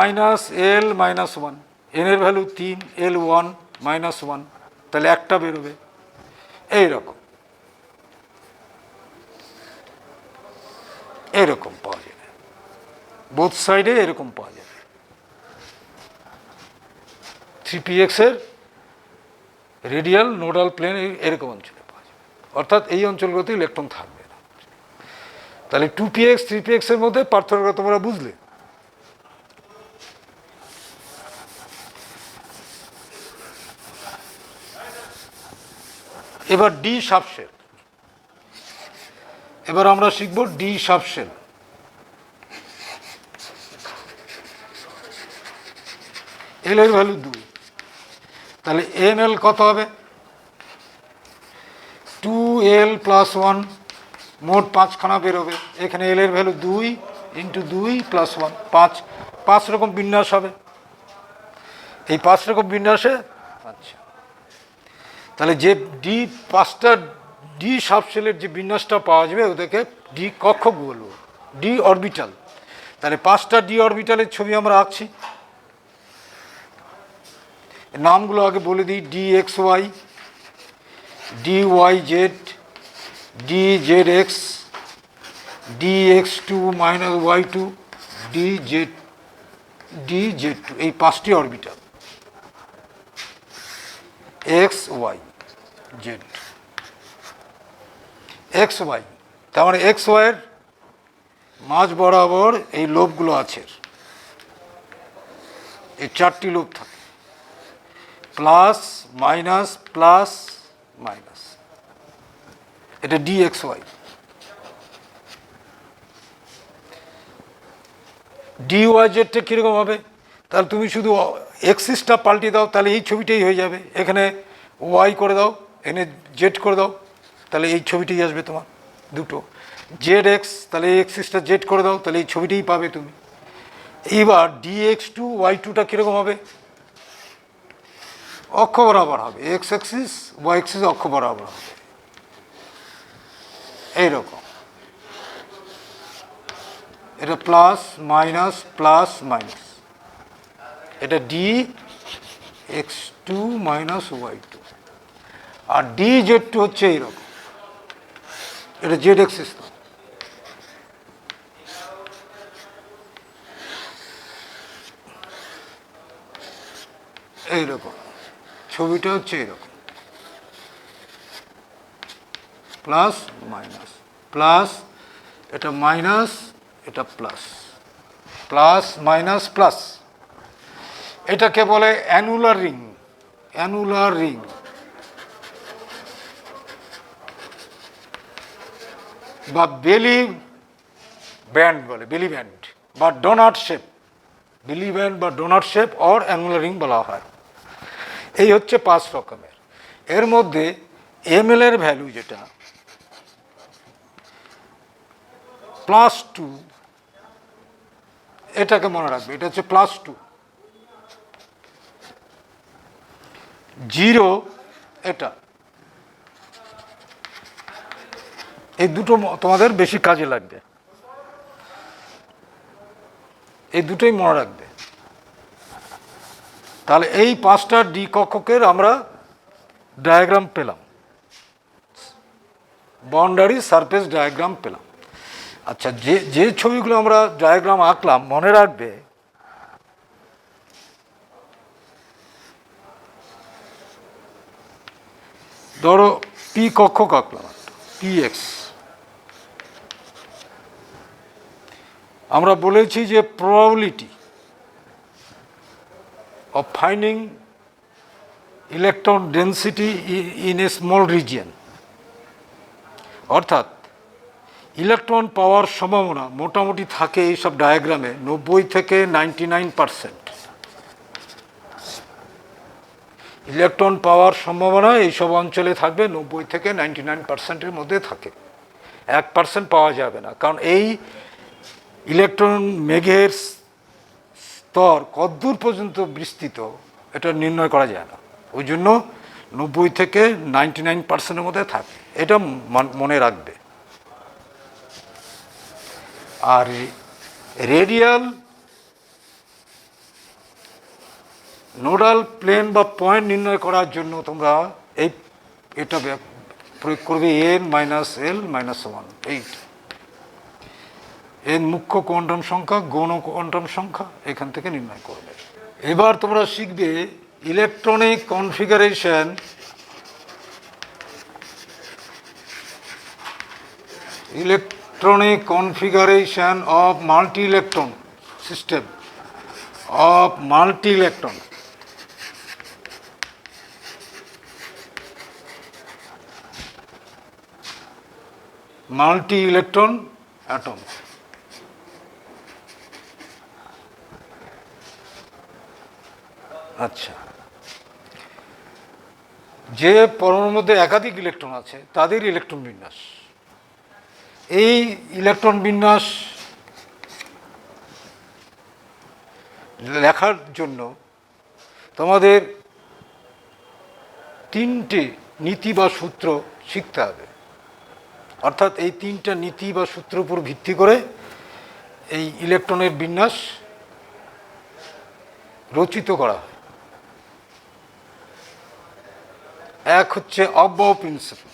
l - 1, n এর ভ্যালু 3, l 1 -1, তাহলে একটা বেরোবে। এইরকম, এরকম পাওয়া যাবে, বোথ সাইডে এরকম পাওয়া যাবে। 3px এর রেডিয়াল নোডাল প্লেন এরকম অঞ্চলে পাওয়া যাবে, অর্থাৎ এই অঞ্চলগুলোতে ইলেকট্রন থাকবে না। তাহলে 2px 3px এর মধ্যে পার্থক্য তোমরা বুঝলে। এবার ডি সাবশেল, এবার আমরা শিখব ডি সাবশেল। এল এর ভ্যালু 2, তাহলে এম এল কত হবে? 2l + 1, মোট 5খানা বেরোবে। এখানে এল এর ভ্যালু 2 × 2 + 1, 5 রকম বিন্যাস হবে। এই 5 রকম বিন্যাসে, আচ্ছা, তাহলে যে ডি 5টা ডি সাবশেলের যে বিন্যাসটা পাওয়া যাবে ওদেরকে ডি কক্ষক বলবো, ডি অরবিটাল। তাহলে 5টা ডি অরবিটালের ছবি আমরা আঁকছি, নামগুলো আগে বলে দিই। DXY, DYZ, DZX, DX2 - Y2, DZ2, এই 5টি অরবিটাল, XY Z, XY। তার মানে XY এর মাঝ বরাবর এই লোবগুলো আছে, এই 4টি লোব থাকে, প্লাস মাইনাস প্লাস মাইনাস, এটা DXY। DYZ কীরকম হবে? তাহলে তুমি শুধু এক্সিসটা পাল্টে দাও, তাহলে এই ছবিটাই হয়ে যাবে। এখানে ওয়াই করে দাও, এখানে জেড করে দাও, তাহলে এই ছবিটাই আসবে তোমার দুটো। ZX, তাহলে এই এক্সিসটা জেড করে দাও, তাহলে এই ছবিটাই পাবে তুমি। এইবার DX2 Y2টা কীরকম হবে? অক্ষ বরাবর হবে, এক্স অ্যাক্সিস ওয়াই অ্যাক্সিস অক্ষ বরাবর হবে, এইরকম। এটা প্লাস মাইনাস প্লাস মাইনাস, এটা DX2 - Y2। আর DZ2 হচ্ছে এইরকম, এটা জেড অ্যাক্সিস, এইরকম ছবিটা হচ্ছে এইরকম, প্লাস মাইনাস প্লাস, এটা মাইনাস, এটা প্লাস, প্লাস মাইনাস প্লাস। এটাকে বলে অ্যানুলার রিং, অ্যানুলার রিং। বা বেলি ব্যান্ড বলে, বেলি ব্যান্ড বা ডোনাট শেপ, বেলি ব্যান্ড বা donut shape or annular ring বলা হয়। এই হচ্ছে 5 রকমের। এর মধ্যে এমএল এর ভ্যালু যেটা +2, এটাকে মনে রাখবে, এটা হচ্ছে +2। 0 এটা এই দুটো তোমাদের বেশি কাজে লাগবে, এই দুটোই মনে রাখবে। তাহলে এই 5টা ডি কক্ষকের আমরা ডায়াগ্রাম পেলাম, বাউন্ডারি সারফেস ডায়াগ্রাম পেলাম। আচ্ছা, যে যে ছবিগুলো আমরা ডায়াগ্রাম আঁকলাম মনে রাখবে ধরো পি কক্ষক আঁকলাম, পি এক্স। আমরা বলেছি যে probability of finding electron density in a small region, অর্থাৎ ইলেকট্রন পাওয়ার সম্ভাবনা মোটামুটি থাকে এইসব ডায়াগ্রামে 90 থেকে 99%। ইলেকট্রন পাওয়ার সম্ভাবনা এইসব অঞ্চলে থাকবে 90 থেকে 99%-এর মধ্যে থাকে, 1% পাওয়া যাবে না। কারণ এই ইলেকট্রন মেঘের স্তর কতদূর পর্যন্ত বিস্তৃত এটা নির্ণয় করা যায় না, ওই জন্য 90 থেকে 99%-এর মধ্যে থাকে, এটা মনে রাখবে। আর রেডিয়াল নোডাল প্লেন বা পয়েন্ট নির্ণয় করার জন্য তোমরা এটা প্রয়োগ করবে n-l-1, এর মুখ্য কোয়ান্টাম সংখ্যা, গৌণ কোয়ান্টাম সংখ্যা এখান থেকে নির্ণয় করবে। এবার তোমরা শিখবে electronic configuration of multi electron system of multi electron. Multi electron atom. আচ্ছা, যে পরমাণুর মধ্যে একাধিক ইলেকট্রন আছে তাদের ইলেকট্রন বিন্যাস, এই ইলেকট্রন বিন্যাস লেখার জন্য তোমাদের 3টে নীতি বা সূত্র শিখতে হবে। অর্থাৎ এই 3টা নীতি বা সূত্রের উপর ভিত্তি করে এই ইলেকট্রনের বিন্যাস রচিত করা হয়। এক হচ্ছে অফবাউ প্রিন্সিপাল,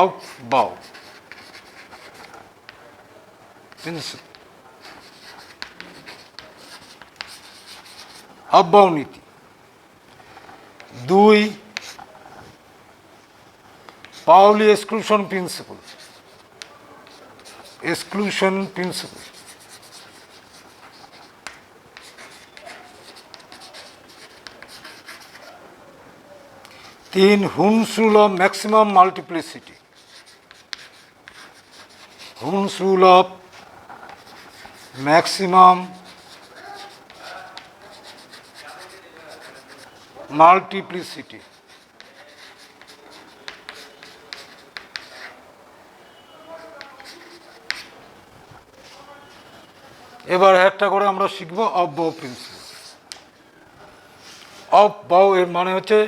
অফবাউ প্রিন্সিপাল, অফবাউ নীতি। 2 Pauli exclusion principle, exclusion principle. 3 Hund's rule of maximum multiplicity, Hund's rule of maximum multiplicity. এবার একটা করে আমরা শিখব অফবাউ প্রিন্সিপাল। অফবাউ এর মানে হচ্ছে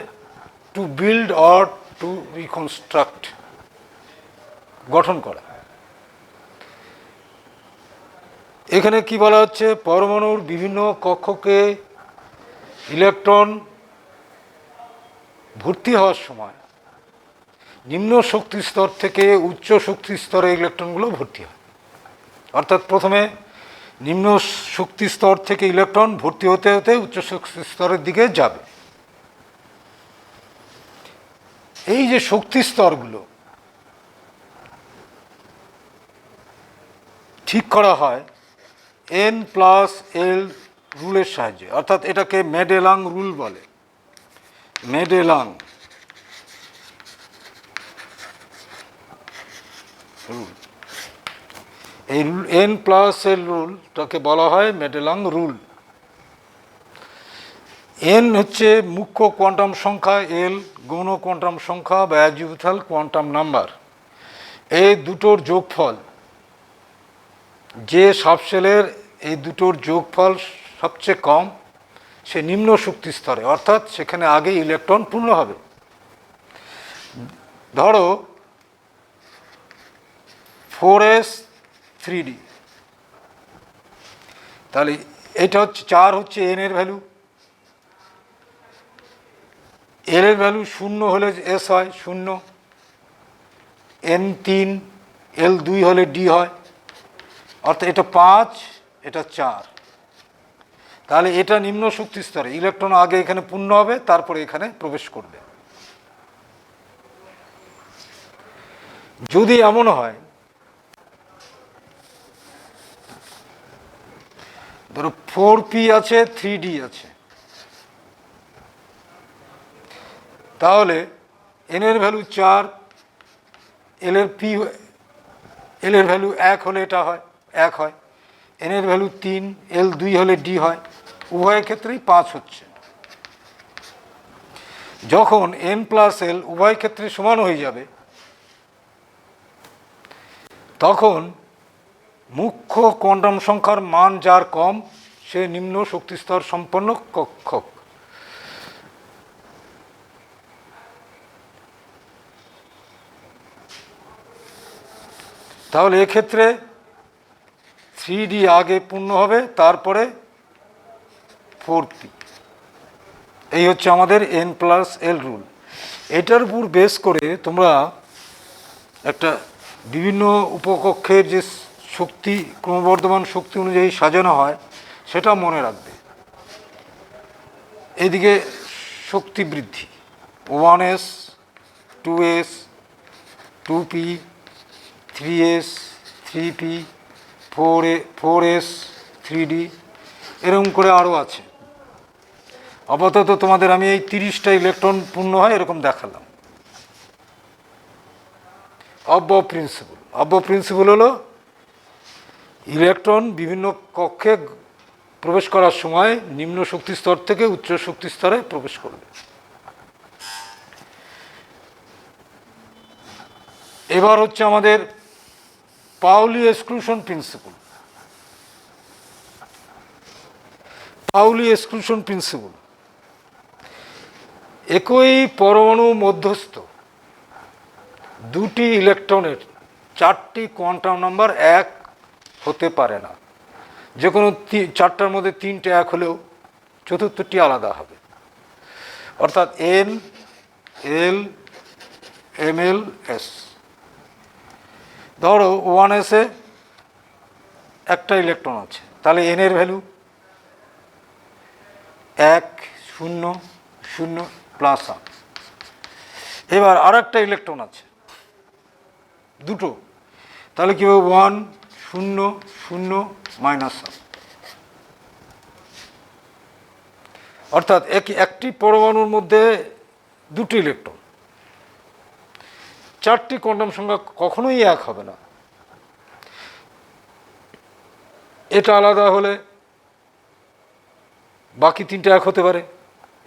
to build or two reconstruct, গঠন করা। এখানে কি বলা হচ্ছে, পরমাণুর বিভিন্ন কক্ষকে ইলেকট্রন ভর্তি হওয়ার সময় নিম্ন শক্তি স্তর থেকে উচ্চ শক্তি স্তরে ইলেকট্রনগুলো ভর্তি হয়। অর্থাৎ প্রথমে নিম্ন শক্তি স্তর থেকে ইলেকট্রন ভর্তি হতে হতে উচ্চ শক্তি স্তরের দিকে যাবে। এই যে শক্তি স্তরগুলো ঠিক করা হয় n+l রুলের সাহায্যে, অর্থাৎ এটাকে মেডেলাং রুল বলে, মেডেলাং রুল। এই n+l রুলটাকে বলা হয় মেডেলাং রুল। n হচ্ছে মুখ্য কোয়ান্টাম সংখ্যা, l গৌণ কোয়ান্টাম সংখ্যা বা অ্যাজিমুথাল কোয়ান্টাম নাম্বার। এই দুটোর যোগফল, যে সাবশেলের এই দুটোর যোগফল সবচেয়ে কম সে নিম্ন শক্তি স্তরে, অর্থাৎ সেখানে আগে ইলেকট্রন পূর্ণ হবে। ধরো 4s3d। তাহলে এটা হচ্ছে 4 হচ্ছে n এর ভ্যালু, l এর ভ্যালু 0 হলে s হয় 0, n 3, l 2 হলে d হয়, অর্থাৎ এটা 5, এটা 4। তাহলে এটা নিম্ন শক্তি স্তরে, ইলেকট্রন আগে এখানে পূর্ণ হবে, তারপরে এখানে প্রবেশ করবে। যদি এমন হয়, ধরো 4p আছে, 3d আছে, তাহলে n এর ভ্যালু 4, l এর ভ্যালু 1 হলে এটা হয় 1 হয়, n এর ভ্যালু 3, l 2 হলে d হয়, উভয়ের ক্ষেত্রেই 5 হচ্ছে। যখন n প্লাস l উভয় ক্ষেত্রে সমান হয়ে যাবে, তখন মুখ্য কোয়ান্টাম সংখ্যার মান যার কম, সে নিম্ন শক্তিস্তর সম্পন্ন কক্ষক। তাহলে এক্ষেত্রে 3d আগে পূর্ণ হবে, তারপরে 4p। এই হচ্ছে আমাদের n প্লাস l রুল। এটার উপর বেস করে তোমরা একটা বিভিন্ন উপকক্ষের যে শক্তি, ক্রমবর্ধমান শক্তি অনুযায়ী সাজানো হয়, সেটা মনে রাখবে। এদিকে শক্তি বৃদ্ধি 1s, 2s, 2p, 3s, 3p, 4s, 3d, এরকম করে আরও আছে। আপাতত তোমাদের আমি এই 30টা ইলেকট্রন পূর্ণ হয় এরকম দেখালাম। অব্যয় প্রিন্সিপাল, অব্যয় প্রিন্সিপাল হলো ইলেকট্রন বিভিন্ন কক্ষে প্রবেশ করার সময় নিম্ন শক্তি স্তর থেকে উচ্চ শক্তি স্তরে প্রবেশ করবে। এবার হচ্ছে আমাদের Paoli exclusion principal. Paoli exclusion principal, একই পরমাণু মধ্যস্থ দুটি ইলেকট্রনের 4টি কোয়ান্টাম নাম্বার এক হতে পারে না। যে কোনো 4টার মধ্যে 3টে এক হলেও চতুর্থটি আলাদা হবে। অর্থাৎ n, l, ml, s। ধরো 1s এ একটা ইলেকট্রন আছে, তাহলে n এর ভ্যালু 1, 0, 0 প্লাস 1। এবার আর একটা ইলেকট্রন আছে, দুটো, তাহলে কি হবে 1, 0, 0 মাইনাস 1। অর্থাৎ একটি পরমাণুর মধ্যে দুটি ইলেকট্রন, 4টি কোয়ান্টাম সংখ্যা কখনোই এক হবে না। এটা আলাদা হলে বাকি 3টে এক হতে পারে।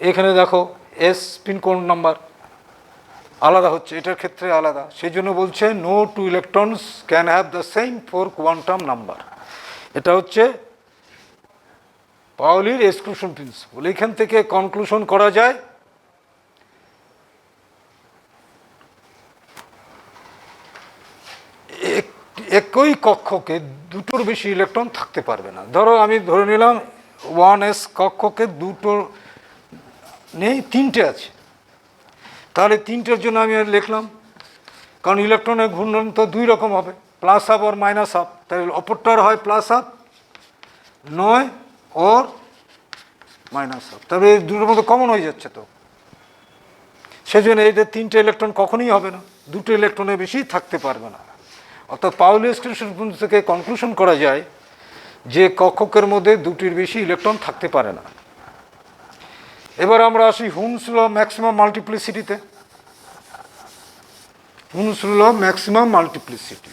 এখানে দেখো এস স্পিন কোয়ান্টাম নাম্বার আলাদা হচ্ছে, এটার ক্ষেত্রে আলাদা। সেই জন্য বলছে no two electrons can have the same 4 quantum number. এটা হচ্ছে পাউলির এক্সক্লুশন প্রিন্সিপাল। এখান থেকে কনক্লুশন করা যায় একই কক্ষকে দুটোর বেশি ইলেকট্রন থাকতে পারবে না। ধরো আমি ধরে নিলাম 1s কক্ষকে দুটো নেই, 3টে আছে, তাহলে 3টের জন্য আমি আর লিখলাম, কারণ ইলেকট্রনের ঘূর্ণন তো 2 রকম হবে, প্লাস হাফ আর মাইনাস হাফ। তাহলে অপরটার হয় প্লাস হাফ, নয় ওর মাইনাস হাফ। তবে এই দুটোর মধ্যে কমন হয়ে যাচ্ছে তো, সেই জন্য এদের 3টে ইলেকট্রন কখনোই হবে না, 2টো ইলেকট্রনের বেশি থাকতে পারবে না। অর্থাৎ পাউলি এক্সক্লুশন থেকে কনক্লুশন করা যায় যে কক্ষকের মধ্যে 2টির বেশি ইলেকট্রন থাকতে পারে না। এবার আমরা আসি হুমস ল ম্যাক্সিমাম মাল্টিপ্লিসিটিতে। হুমস ল ম্যাক্সিমাম মাল্টিপ্লিসিটি,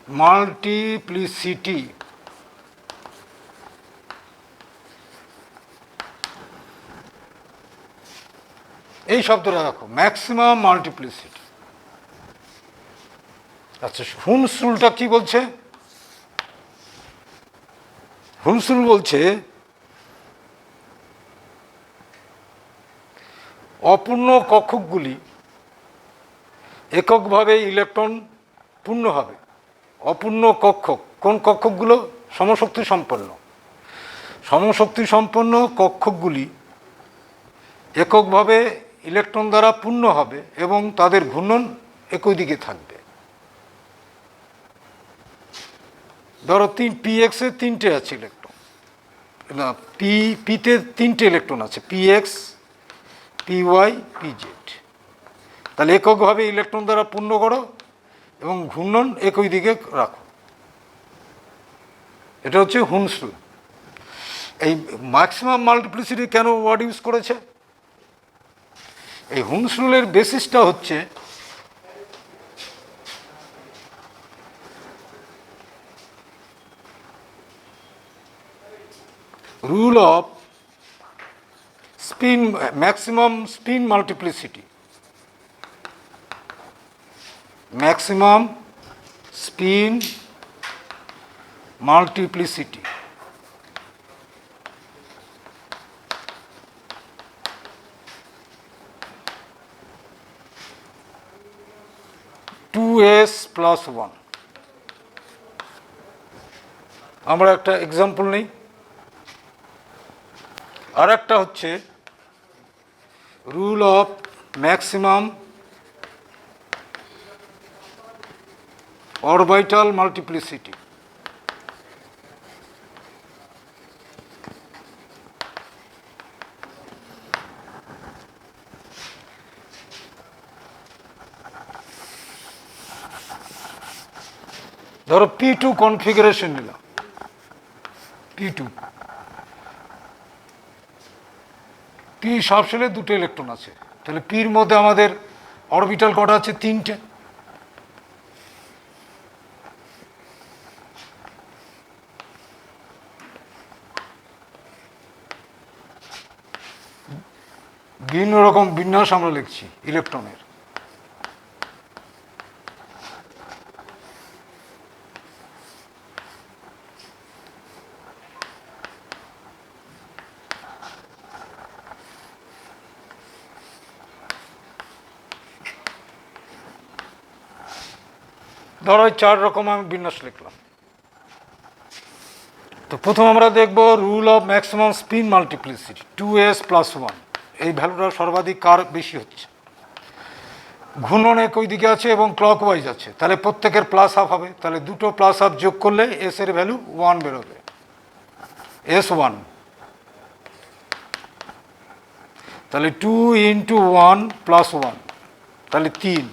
মাল্টিপ্লিসিটি এই শব্দটা রাখো, ম্যাক্সিমাম মাল্টিপ্লিসিটি। আচ্ছা, হুমস রুলটা কি বলছে? হুমস রুল বলছে অপূর্ণ কক্ষকগুলি এককভাবে ইলেকট্রন পূর্ণ হবে। অপূর্ণ কক্ষক, কোন কক্ষকগুলো? সমশক্তি সম্পন্ন। সমশক্তি সম্পন্ন কক্ষকগুলি এককভাবে ইলেকট্রন দ্বারা পূর্ণ হবে এবং তাদের ঘূর্ণন একই দিকে থাকবে। ধরো পি এক্সে তিনটে আছে ইলেকট্রন, না পিতে তিনটে ইলেকট্রন আছে, P X, P Y, P Z. তাহলে এককভাবে ইলেকট্রন দ্বারা পূর্ণ করো এবং ঘূর্ণন একই দিকে রাখো। এটা হচ্ছে হুমস রুল। এই ম্যাক্সিমাম মাল্টিপ্লিসিটি কেন ওয়ার্ড ইউজ করেছে? এই হুমস রুলের বেসিসটা হচ্ছে rule of spin, maximum spin multiplicity. Maximum spin multiplicity. Two s plus one. আমরা একটা এক্সাম্পল নেই। আর একটা হচ্ছে rule of maximum orbital multiplicity. ধরো P2 কনফিগারেশন নিলাম, P2, পি সাবশেলে দুটো ইলেকট্রন আছে, তাহলে পির মধ্যে আমাদের অরবিটাল কটা আছে? তিনটে। বিভিন্ন রকম বিন্যাস আমরা লিখছি ইলেকট্রনের। ধরো চার রকম আমি বিন্যাস লিখলাম। তো প্রথম আমরা দেখব rule of maximum spin multiplicity, 2s plus 1। এই ভ্যালুটা সর্বাধিক কার বেশি হচ্ছে? ঘূর্ণন একই দিকে আছে এবং ক্লকওয়াইজ আছে, তাহলে প্রত্যেকের প্লাস হাফ হবে। তাহলে দুটো প্লাস হাফ যোগ করলে এস এর ভ্যালু 1 বেরোবে, S1। তাহলে 2 × 1 + 1, তাহলে 3।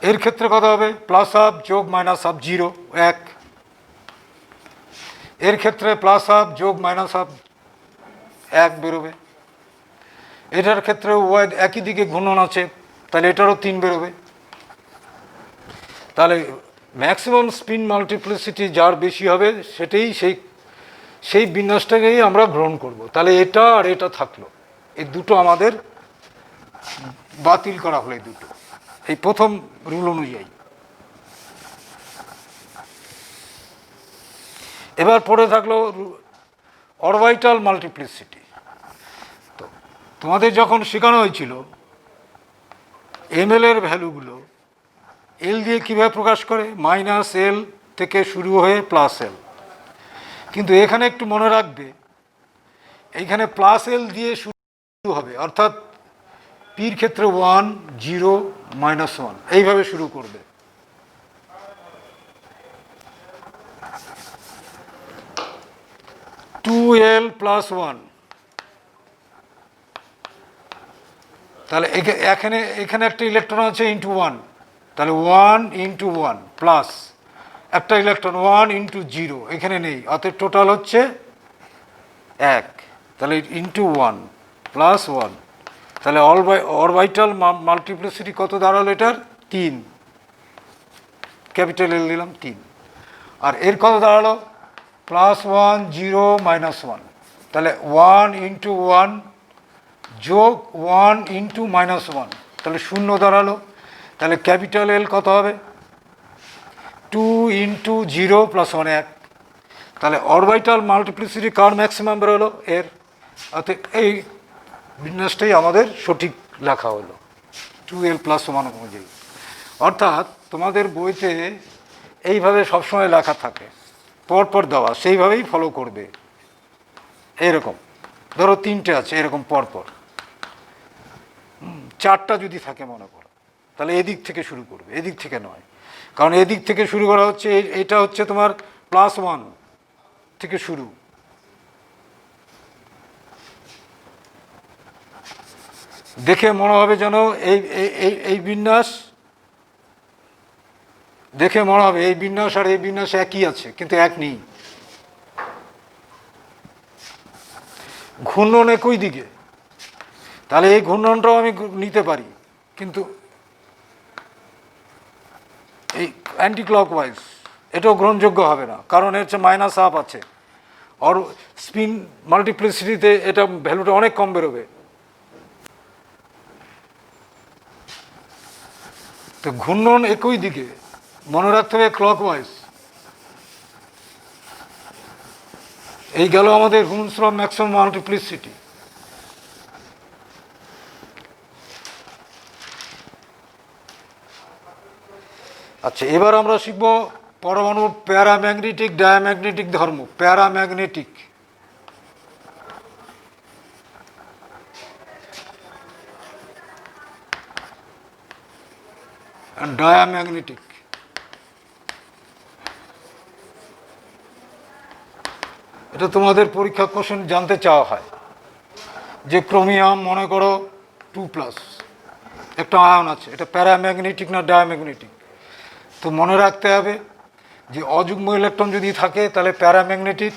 এর ক্ষেত্রে কত হবে? প্লাস হাফ যোগ মাইনাস হাফ 0, 1। এর ক্ষেত্রে প্লাস হাফ যোগ মাইনাস হাফ 1 বেরোবে। এটার ক্ষেত্রে ওয়াই একই দিকে ঘূর্ণন আছে, তাহলে এটারও 3 বেরোবে। তাহলে ম্যাক্সিমাম স্পিন মাল্টিপ্লিসিটি যার বেশি হবে সেটাই সেই বিন্যাসটাকেই আমরা গ্রহণ করব। তাহলে এটা আর এটা থাকলো, এই দুটো আমাদের বাতিল করা হলো, এই দুটো, এই প্রথম রুল অনুযায়ী। এবার পড়ে থাকলো অরবিটাল মাল্টিপ্লিসিটি। তো তোমাদের যখন শেখানো হয়েছিল এমএল এর ভ্যালুগুলো এল দিয়ে কীভাবে প্রকাশ করে, -L থেকে শুরু হয়ে +L। কিন্তু এখানে একটু মনে রাখবে, এইখানে +L দিয়ে শুরু হবে, অর্থাৎ পির ক্ষেত্রে 1, 0, -1 এইভাবে শুরু করবে। L + 1, তাহলে এখানে একটা ইলেকট্রন আছে × 1, তাহলে 1 × 1 প্লাস একটা ইলেকট্রন 1 × 0 এখানে নেই, অতএব টোটাল হচ্ছে 1। তাহলে × 1 + 1, তাহলে অরবিটাল মাল্টিপ্লিসিটি কত দাঁড়ালো এটার? 3, ক্যাপিটাল এল দিলাম 3। আর এর কত দাঁড়ালো? +1, 0, -1, তাহলে 1 × 1 যোগ 1 × -1, তাহলে 0 দাঁড়ালো। তাহলে ক্যাপিটাল এল কত হবে? 2 ইন্টু 0 প্লাস 1 1। তাহলে অরবিটাল মাল্টিপ্লিসিটি কার ম্যাক্সিমাম বেরোলো এর, অর্থাৎ এই বিন্যাসটাই আমাদের সঠিক লেখা হলো 2l প্লাস 1 অনুযায়ী। অর্থাৎ তোমাদের বইতে এইভাবে সবসময় লেখা থাকে, পরপর দেওয়া, সেইভাবেই ফলো করবে। এরকম ধরো 3টে আছে এরকম পরপর, 4টা যদি থাকে মনে করো, তাহলে এদিক থেকে শুরু করবে, এদিক থেকে নয়। কারণ এদিক থেকে শুরু করা হচ্ছে, এটা হচ্ছে তোমার +1 থেকে শুরু। দেখে মনে হবে যেন এই এই এই বিন্যাস, দেখে মনে হবে এই বিন্যাস আর এই বিন্যাস একই আছে, কিন্তু এক নেই। ঘূর্ণন একই দিকে, তাহলে এই ঘূর্ণনটাও আমি নিতে পারি, কিন্তু এই অ্যান্টি ক্লকওয়াইজ এটাও গ্রহণযোগ্য হবে না, কারণ এর হচ্ছে -1 আছে। আর স্পিন মাল্টিপ্লিসিটিতে এটা ভ্যালুটা অনেক কম বেরোবে। তো ঘূর্ণন একই দিকে, মনে রাখতে হবে ক্লকওয়াইজ। এই গেল আমাদের হুনস্ট্রম ম্যাক্সিমাম মাল্টিপ্লিসিটি। আচ্ছা, এবার আমরা শিখব পরমাণুর প্যারাম্যাগনেটিক ডায়াম্যাগনেটিক ধর্ম। Paramagnetic diamagnetic. এটা তোমাদের পরীক্ষা কোশ্চেন জানতে চাওয়া হয় যে ক্রোমিয়াম মনে করো 2+, একটা আয়ন আছে, এটা প্যারাম্যাগনেটিক না ডায়াম্যাগনেটিক? তো মনে রাখতে হবে যে অযুগ্ম ইলেকট্রন যদি থাকে তাহলে প্যারাম্যাগনেটিক,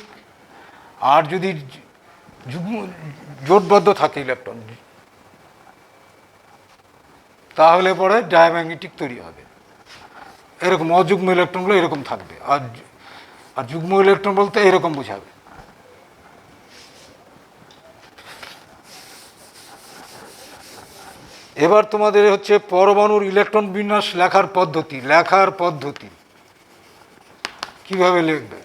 আর যদি যুগ্ম জোটবদ্ধ থাকে ইলেকট্রন তাহলে পরে ডায়াম্যাগনেটিক তৈরি হবে। এরকম অযুগ্ম ইলেকট্রনগুলো এরকম থাকবে, আর যুগ্ম ইলেকট্রন বলতে এরকম বোঝাবে। এবার তোমাদের হচ্ছে পরমাণুর ইলেকট্রন বিন্যাস লেখার পদ্ধতি কিভাবে লিখবে।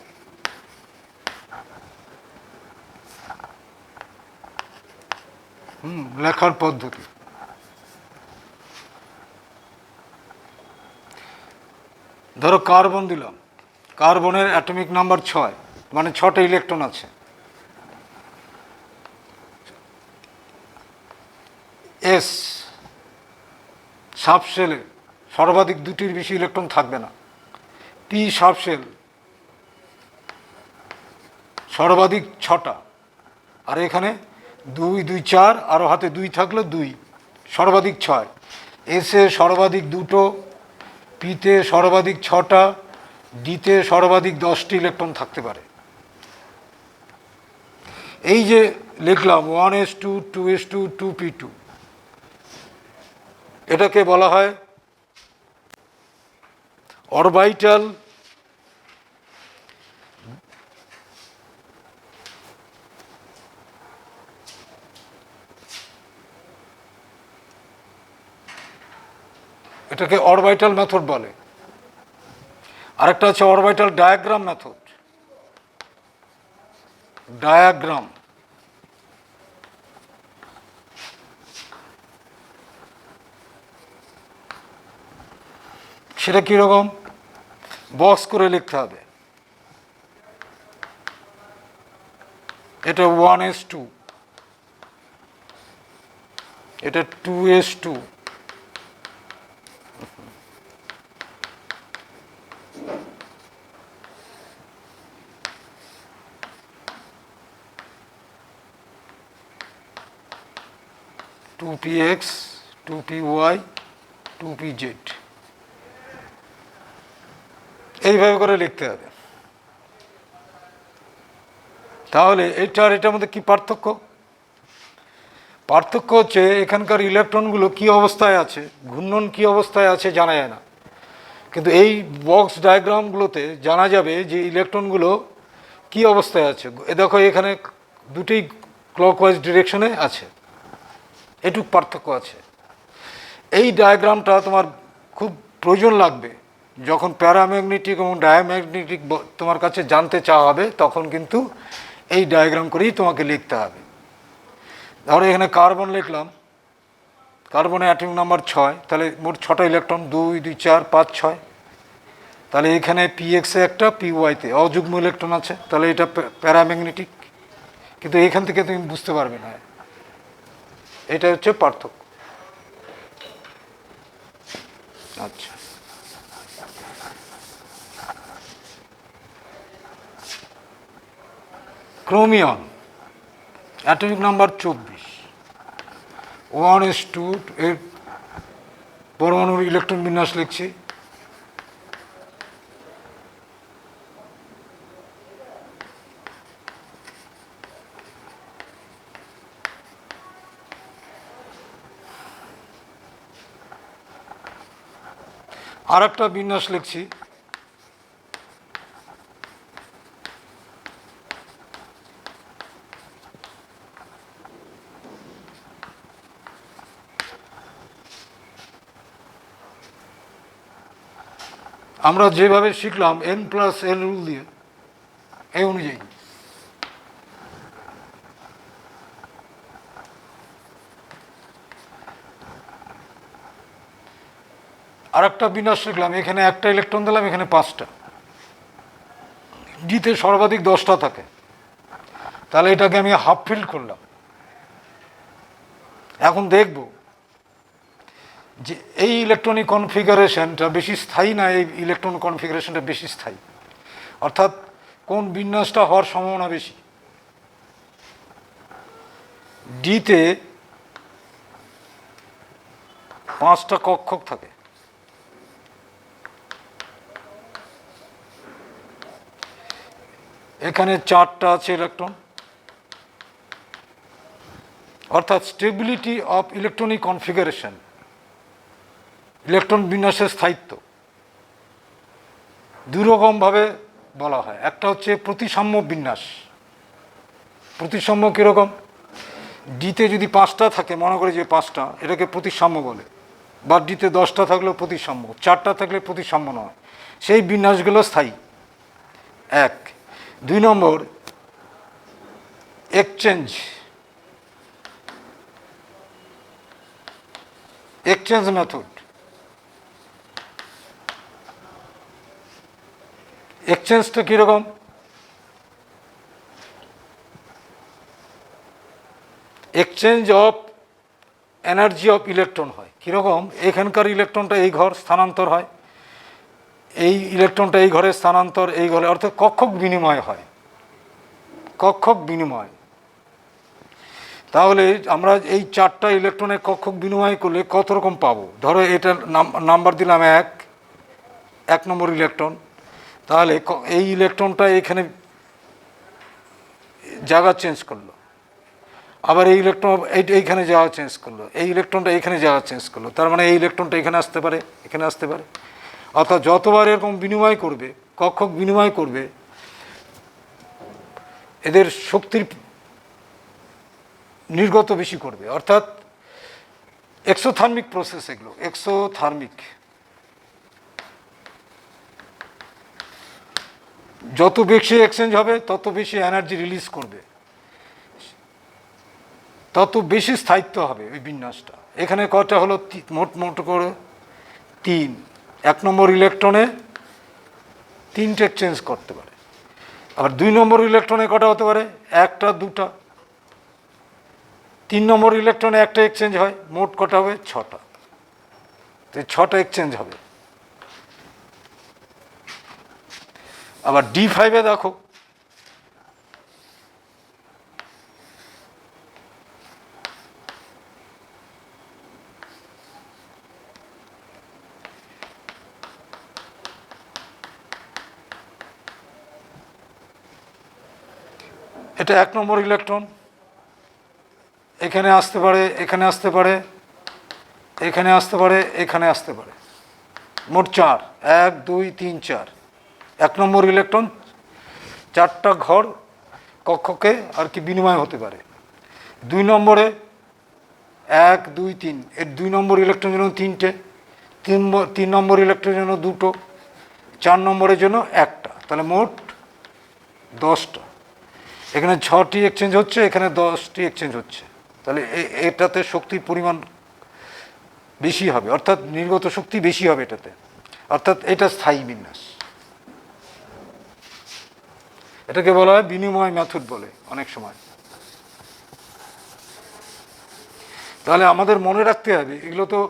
লেখার পদ্ধতি, ধরো কার্বন দিলাম, কার্বনের অ্যাটমিক নাম্বার 6, মানে 6টা ইলেকট্রন আছে। এস সাবশেলে সর্বাধিক 2টির বেশি ইলেকট্রন থাকবে না। পি সাবশেল সর্বাধিক 6টা, আর এখানে 2 2 4, আরও হাতে 2 থাকলো 2, সর্বাধিক 6। এসে সর্বাধিক 2টো, পিতে সর্বাধিক 6টা, ডিতে সর্বাধিক 10টি ইলেকট্রন থাকতে পারে। এই যে লিখলাম 1s2 2s2 2p2, এটাকে বলা হয় অরবিটাল এটাকে অরবিটাল মেথড বলে। আরেকটা আছে অরবিটাল ডায়াগ্রাম মেথড। ডায়াগ্রাম সেটা কীরকম? বক্স করে লিখতে হবে। এটা 1s2, এটা 2s2, two P x, 2py, 2pz, এইভাবে করে লিখতে হবে। তাহলে এটার মধ্যে কি পার্থক্য? পার্থক্য হচ্ছে এখানকার ইলেকট্রনগুলো কি অবস্থায় আছে, ঘূর্ণন কি অবস্থায় আছে জানা যায় না, কিন্তু এই বক্স ডায়াগ্রামগুলোতে জানা যাবে যে ইলেকট্রনগুলো কি অবস্থায় আছে। এ দেখো এখানে দুটোই ক্লকওয়াইজ ডিরেকশনে আছে, এটুক পার্থক্য আছে। এই ডায়াগ্রামটা তোমার খুব প্রয়োজন লাগবে, যখন প্যারাম্যাগনেটিক এবং ডায়াম্যাগনেটিক তোমার কাছে জানতে চাওয়া হবে, তখন কিন্তু এই ডায়াগ্রাম করেই তোমাকে লিখতে হবে। ধরো এখানে কার্বন লিখলাম, কার্বনে অ্যাটমিক নাম্বার 6, তাহলে মোট 6টা ইলেকট্রন, 2 2 4 5 6। তাহলে এখানে পিএক্সে একটা, পিওয়াইতে অযুগ্ম ইলেকট্রন আছে, তাহলে এটা প্যারাম্যাগনেটিক। কিন্তু এখান থেকে তুমি বুঝতে পারবে না, এটা হচ্ছে পার্থক্য। আচ্ছা, ক্রোমিয়ন অ্যাটমিক নাম্বার 24, 1s2, এর পরমাণুর ইলেকট্রন বিন্যাস লিখছি। আর একটা বিন্যাস লিখছি, আমরা যেভাবে শিখলাম n+l রুল দিয়ে, এই অনুযায়ী। আর একটা বিন্যাস শিখলাম, এখানে একটা ইলেকট্রন দিলাম, এখানে 5টা, ডিতে সর্বাধিক 10টা থাকে, তাহলে এটাকে আমি হাফ ফিল্ড করলাম। এখন দেখব যে এই ইলেকট্রনিক কনফিগারেশনটা বেশি স্থায়ী না এই ইলেকট্রন কনফিগারেশনটা বেশি স্থায়ী, অর্থাৎ কোন বিন্যাসটা হওয়ার সম্ভাবনা বেশি। ডিতে 5টা কক্ষক থাকে, এখানে 4টা আছে ইলেকট্রন, অর্থাৎ stability of electronic configuration, electron বিন্যাসের স্থায়িত্ব দুই রকমভাবে বলা হয়। একটা হচ্ছে প্রতিসাম্য বিন্যাস। প্রতিসাম্য কীরকম? ডিতে যদি 5টা থাকে, মনে করে যে 5টা, এটাকে প্রতিসাম্য বলে। বা ডিতে 10টা থাকলেও প্রতিসাম্য, 4টা থাকলে প্রতিসাম্য নয়, সেই বিন্যাসগুলো স্থায়ী। 1। 2 নম্বর, এক্সচেঞ্জ মেথড। এক্সচেঞ্জটা কীরকম? Exchange of energy of electron হয়। কীরকম? এখানকার ইলেকট্রনটা এই ঘর স্থানান্তর হয়, এই ইলেকট্রনটা এই ঘরে স্থানান্তর, এই ঘরে, অর্থাৎ কক্ষক বিনিময় হয়, কক্ষক বিনিময়। তাহলে আমরা এই 4টা ইলেকট্রনের কক্ষক বিনিময় করলে কত রকম পাবো? ধরো এটার নাম্বার দিলাম 1 নম্বর ইলেকট্রন, তাহলে এই ইলেকট্রনটা এখানে জায়গা চেঞ্জ করলো, আবার এই ইলেকট্রন এইখানে জায়গা চেঞ্জ করলো, এই ইলেকট্রনটা এখানে জায়গা চেঞ্জ করলো, তার মানে এই ইলেকট্রনটা এখানে আসতে পারে, এখানে আসতে পারে। অর্থাৎ যতবার এরকম বিনিময় করবে, কক্ষক বিনিময় করবে, এদের শক্তির নির্গত বেশি করবে, অর্থাৎ এক্সোথার্মিক প্রসেস এগুলো, এক্সোথার্মিক। যত বেশি এক্সচেঞ্জ হবে তত বেশি এনার্জি রিলিজ করবে, তত বেশি স্থায়িত্ব হবে ওই বিন্যাসটা। এখানে কটা হলো? মোট করে 3। 1 নম্বর ইলেকট্রনে 3টে এক্সচেঞ্জ করতে পারে। আবার 2 নম্বর ইলেকট্রনে কটা হতে পারে? 1টা 2টা। 3 নম্বর ইলেকট্রনে একটা এক্সচেঞ্জ হয়, মোট কটা হবে? 6টা। তো 6টা এক্সচেঞ্জ হবে। আবার D5-এ দেখো, এটা 1 নম্বর ইলেকট্রন, এখানে আসতে পারে, এখানে আসতে পারে, এখানে আসতে পারে, এখানে আসতে পারে, মোট 4। 1 2 3 4। 1 নম্বর ইলেকট্রন 4টা ঘর কক্ষকে আর কি বিনিময় হতে পারে। 2 নম্বরে 1 2 3, এর 2 নম্বর ইলেকট্রন যেন 3টে, তিন নম্বর ইলেকট্রনের জন্য দুটো, 4 নম্বরের জন্য একটা, তাহলে মোট 10টা। এখানে 6টি এক্সচেঞ্জ হচ্ছে, এখানে 10টি এক্সচেঞ্জ হচ্ছে, তাহলে এটাতে শক্তির পরিমাণ বেশি হবে, অর্থাৎ নির্গত শক্তি বেশি হবে এটাতে, অর্থাৎ এটা স্থায়ী বিন্যাস। এটাকে বলা হয় বিনিময় মেথড বলে অনেক সময়। তাহলে আমাদের মনে রাখতে হবে এগুলো তো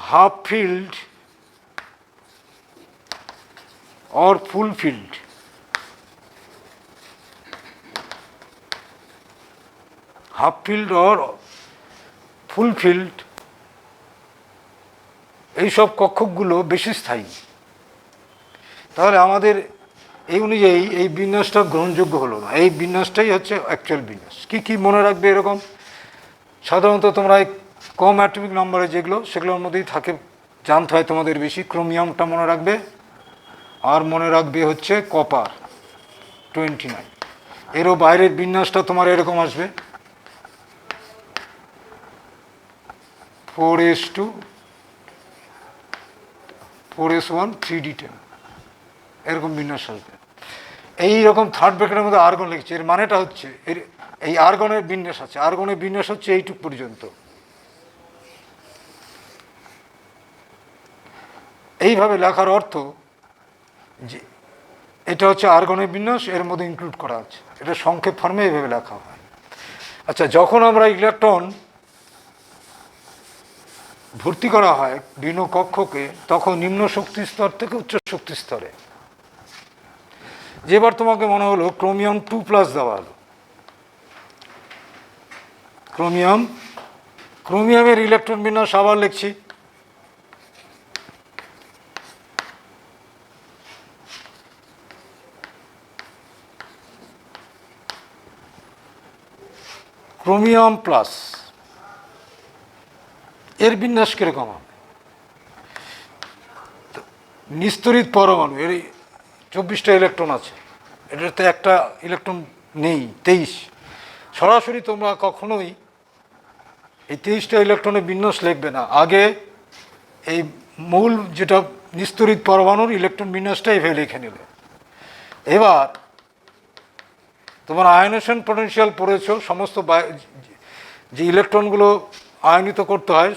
half field or full field. Half field or full field, এইসব কক্ষকগুলো বেশি স্থায়ী। তাহলে আমাদের এই অনুযায়ী এই বিন্যাসটা গ্রহণযোগ্য হলো না। এই বিন্যাসটাই হচ্ছে অ্যাকচুয়াল বিন্যাস। কি কি মনে রাখবে এরকম? সাধারণত তোমরা এই কম অ্যাটমিক নাম্বারে যেগুলো, সেগুলোর মধ্যেই থাকে, জানতে হয় তোমাদের বেশি। ক্রোমিয়ামটা মনে রাখবে, আর মনে রাখবে হচ্ছে কপার 29। এরও বাইরের বিন্যাসটা তোমার এরকম আসবে, 4s2 4s1 3d10, এরকম বিন্যাস আসবে। এইরকম থার্ড ব্র্যাকেটের মধ্যে আর্গন লিখছে, এর মানেটা হচ্ছে এই আর্গনের বিন্যাস আছে, আর্গনের বিন্যাস হচ্ছে এইটুক পর্যন্ত। এইভাবে লেখার অর্থ যে এটা হচ্ছে আর্গনের বিন্যাস, এর মধ্যে ইনক্লুড করা আছে, এটা সংক্ষেপ ফর্মে এইভাবে লেখা হয়। আচ্ছা, যখন আমরা ইলেকট্রন ভর্তি করা হয় বিভিন্ন কক্ষকে, তখন নিম্ন শক্তি স্তর থেকে উচ্চ শক্তি স্তরে, যেবার তোমাকে মনে হলো ক্রোমিয়াম 2+ দেওয়া হলো, ক্রোমিয়ামের ইলেকট্রন বিন্যাস আবার লিখছি, ক্রোমিয়াম প্লাস, এর বিন্যাস কিরকম হবে? নিস্তরিত পরমাণু, এর 24টা ইলেকট্রন আছে, এটাতে একটা ইলেকট্রন নেই, 23। সরাসরি তোমরা কখনোই এই 23টা ইলেকট্রনের বিন্যাস লিখবে না, আগে এই মূল যেটা নিস্তরিত পরমাণুর ইলেকট্রন বিন্যাসটা এভাবে লিখে নিলে। এবার তোমার আয়নেশন পটেনশিয়াল পড়েছো, সমস্ত যে ইলেকট্রনগুলো আয়নিত করতে হয়,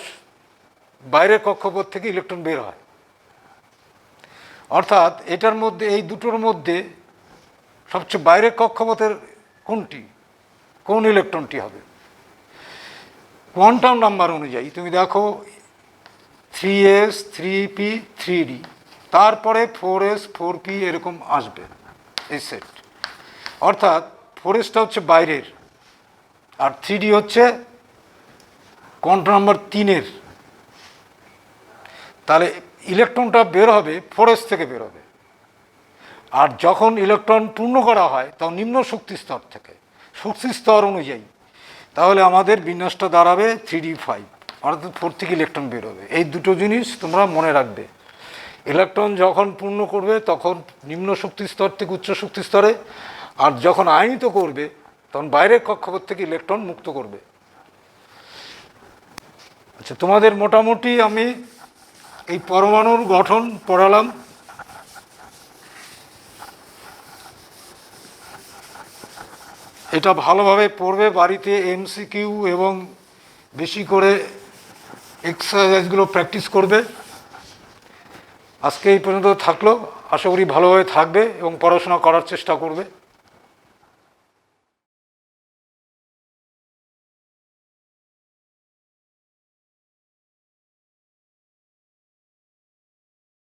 বাইরের কক্ষপথ থেকে ইলেকট্রন বের হয়, অর্থাৎ এটার মধ্যে, এই দুটোর মধ্যে সবচেয়ে বাইরের কক্ষপথের কোনটি, কোন ইলেকট্রনটি হবে? কোয়ান্টাম নাম্বার অনুযায়ী তুমি দেখো 3s 3p 3d, তারপরে 4s 4p এরকম আসবে এই সেট, অর্থাৎ 4sটা হচ্ছে বাইরের, আর 3d হচ্ছে কোয়ান্টাম নাম্বার 3-এর। তাহলে ইলেকট্রনটা বের হবে 4s থেকে বের হবে, আর যখন ইলেকট্রন পূর্ণ করা হয় তখন নিম্ন শক্তি স্তর থেকে, শক্তি স্তর অনুযায়ী, তাহলে আমাদের বিন্যাসটা দাঁড়াবে 3d5, অর্থাৎ 4 থেকে ইলেকট্রন বের হবে। এই দুটো জিনিস তোমরা মনে রাখবে। ইলেকট্রন যখন পূর্ণ করবে তখন নিম্ন শক্তি স্তর থেকে উচ্চ শক্তি স্তরে, আর যখন আয়নিত করবে তখন বাইরের কক্ষপথ থেকে ইলেকট্রন মুক্ত করবে। আচ্ছা, তোমাদের মোটামুটি আমি এই পরমাণুর গঠন পড়ালাম। এটা ভালোভাবে পড়বে, বাড়িতে MCQ এবং বেশি করে এক্সারসাইজগুলো প্র্যাকটিস করবে। আজকে এই পর্যন্ত থাকলো, আশা করি ভালোভাবে থাকবে এবং পড়াশোনা করার চেষ্টা করবে।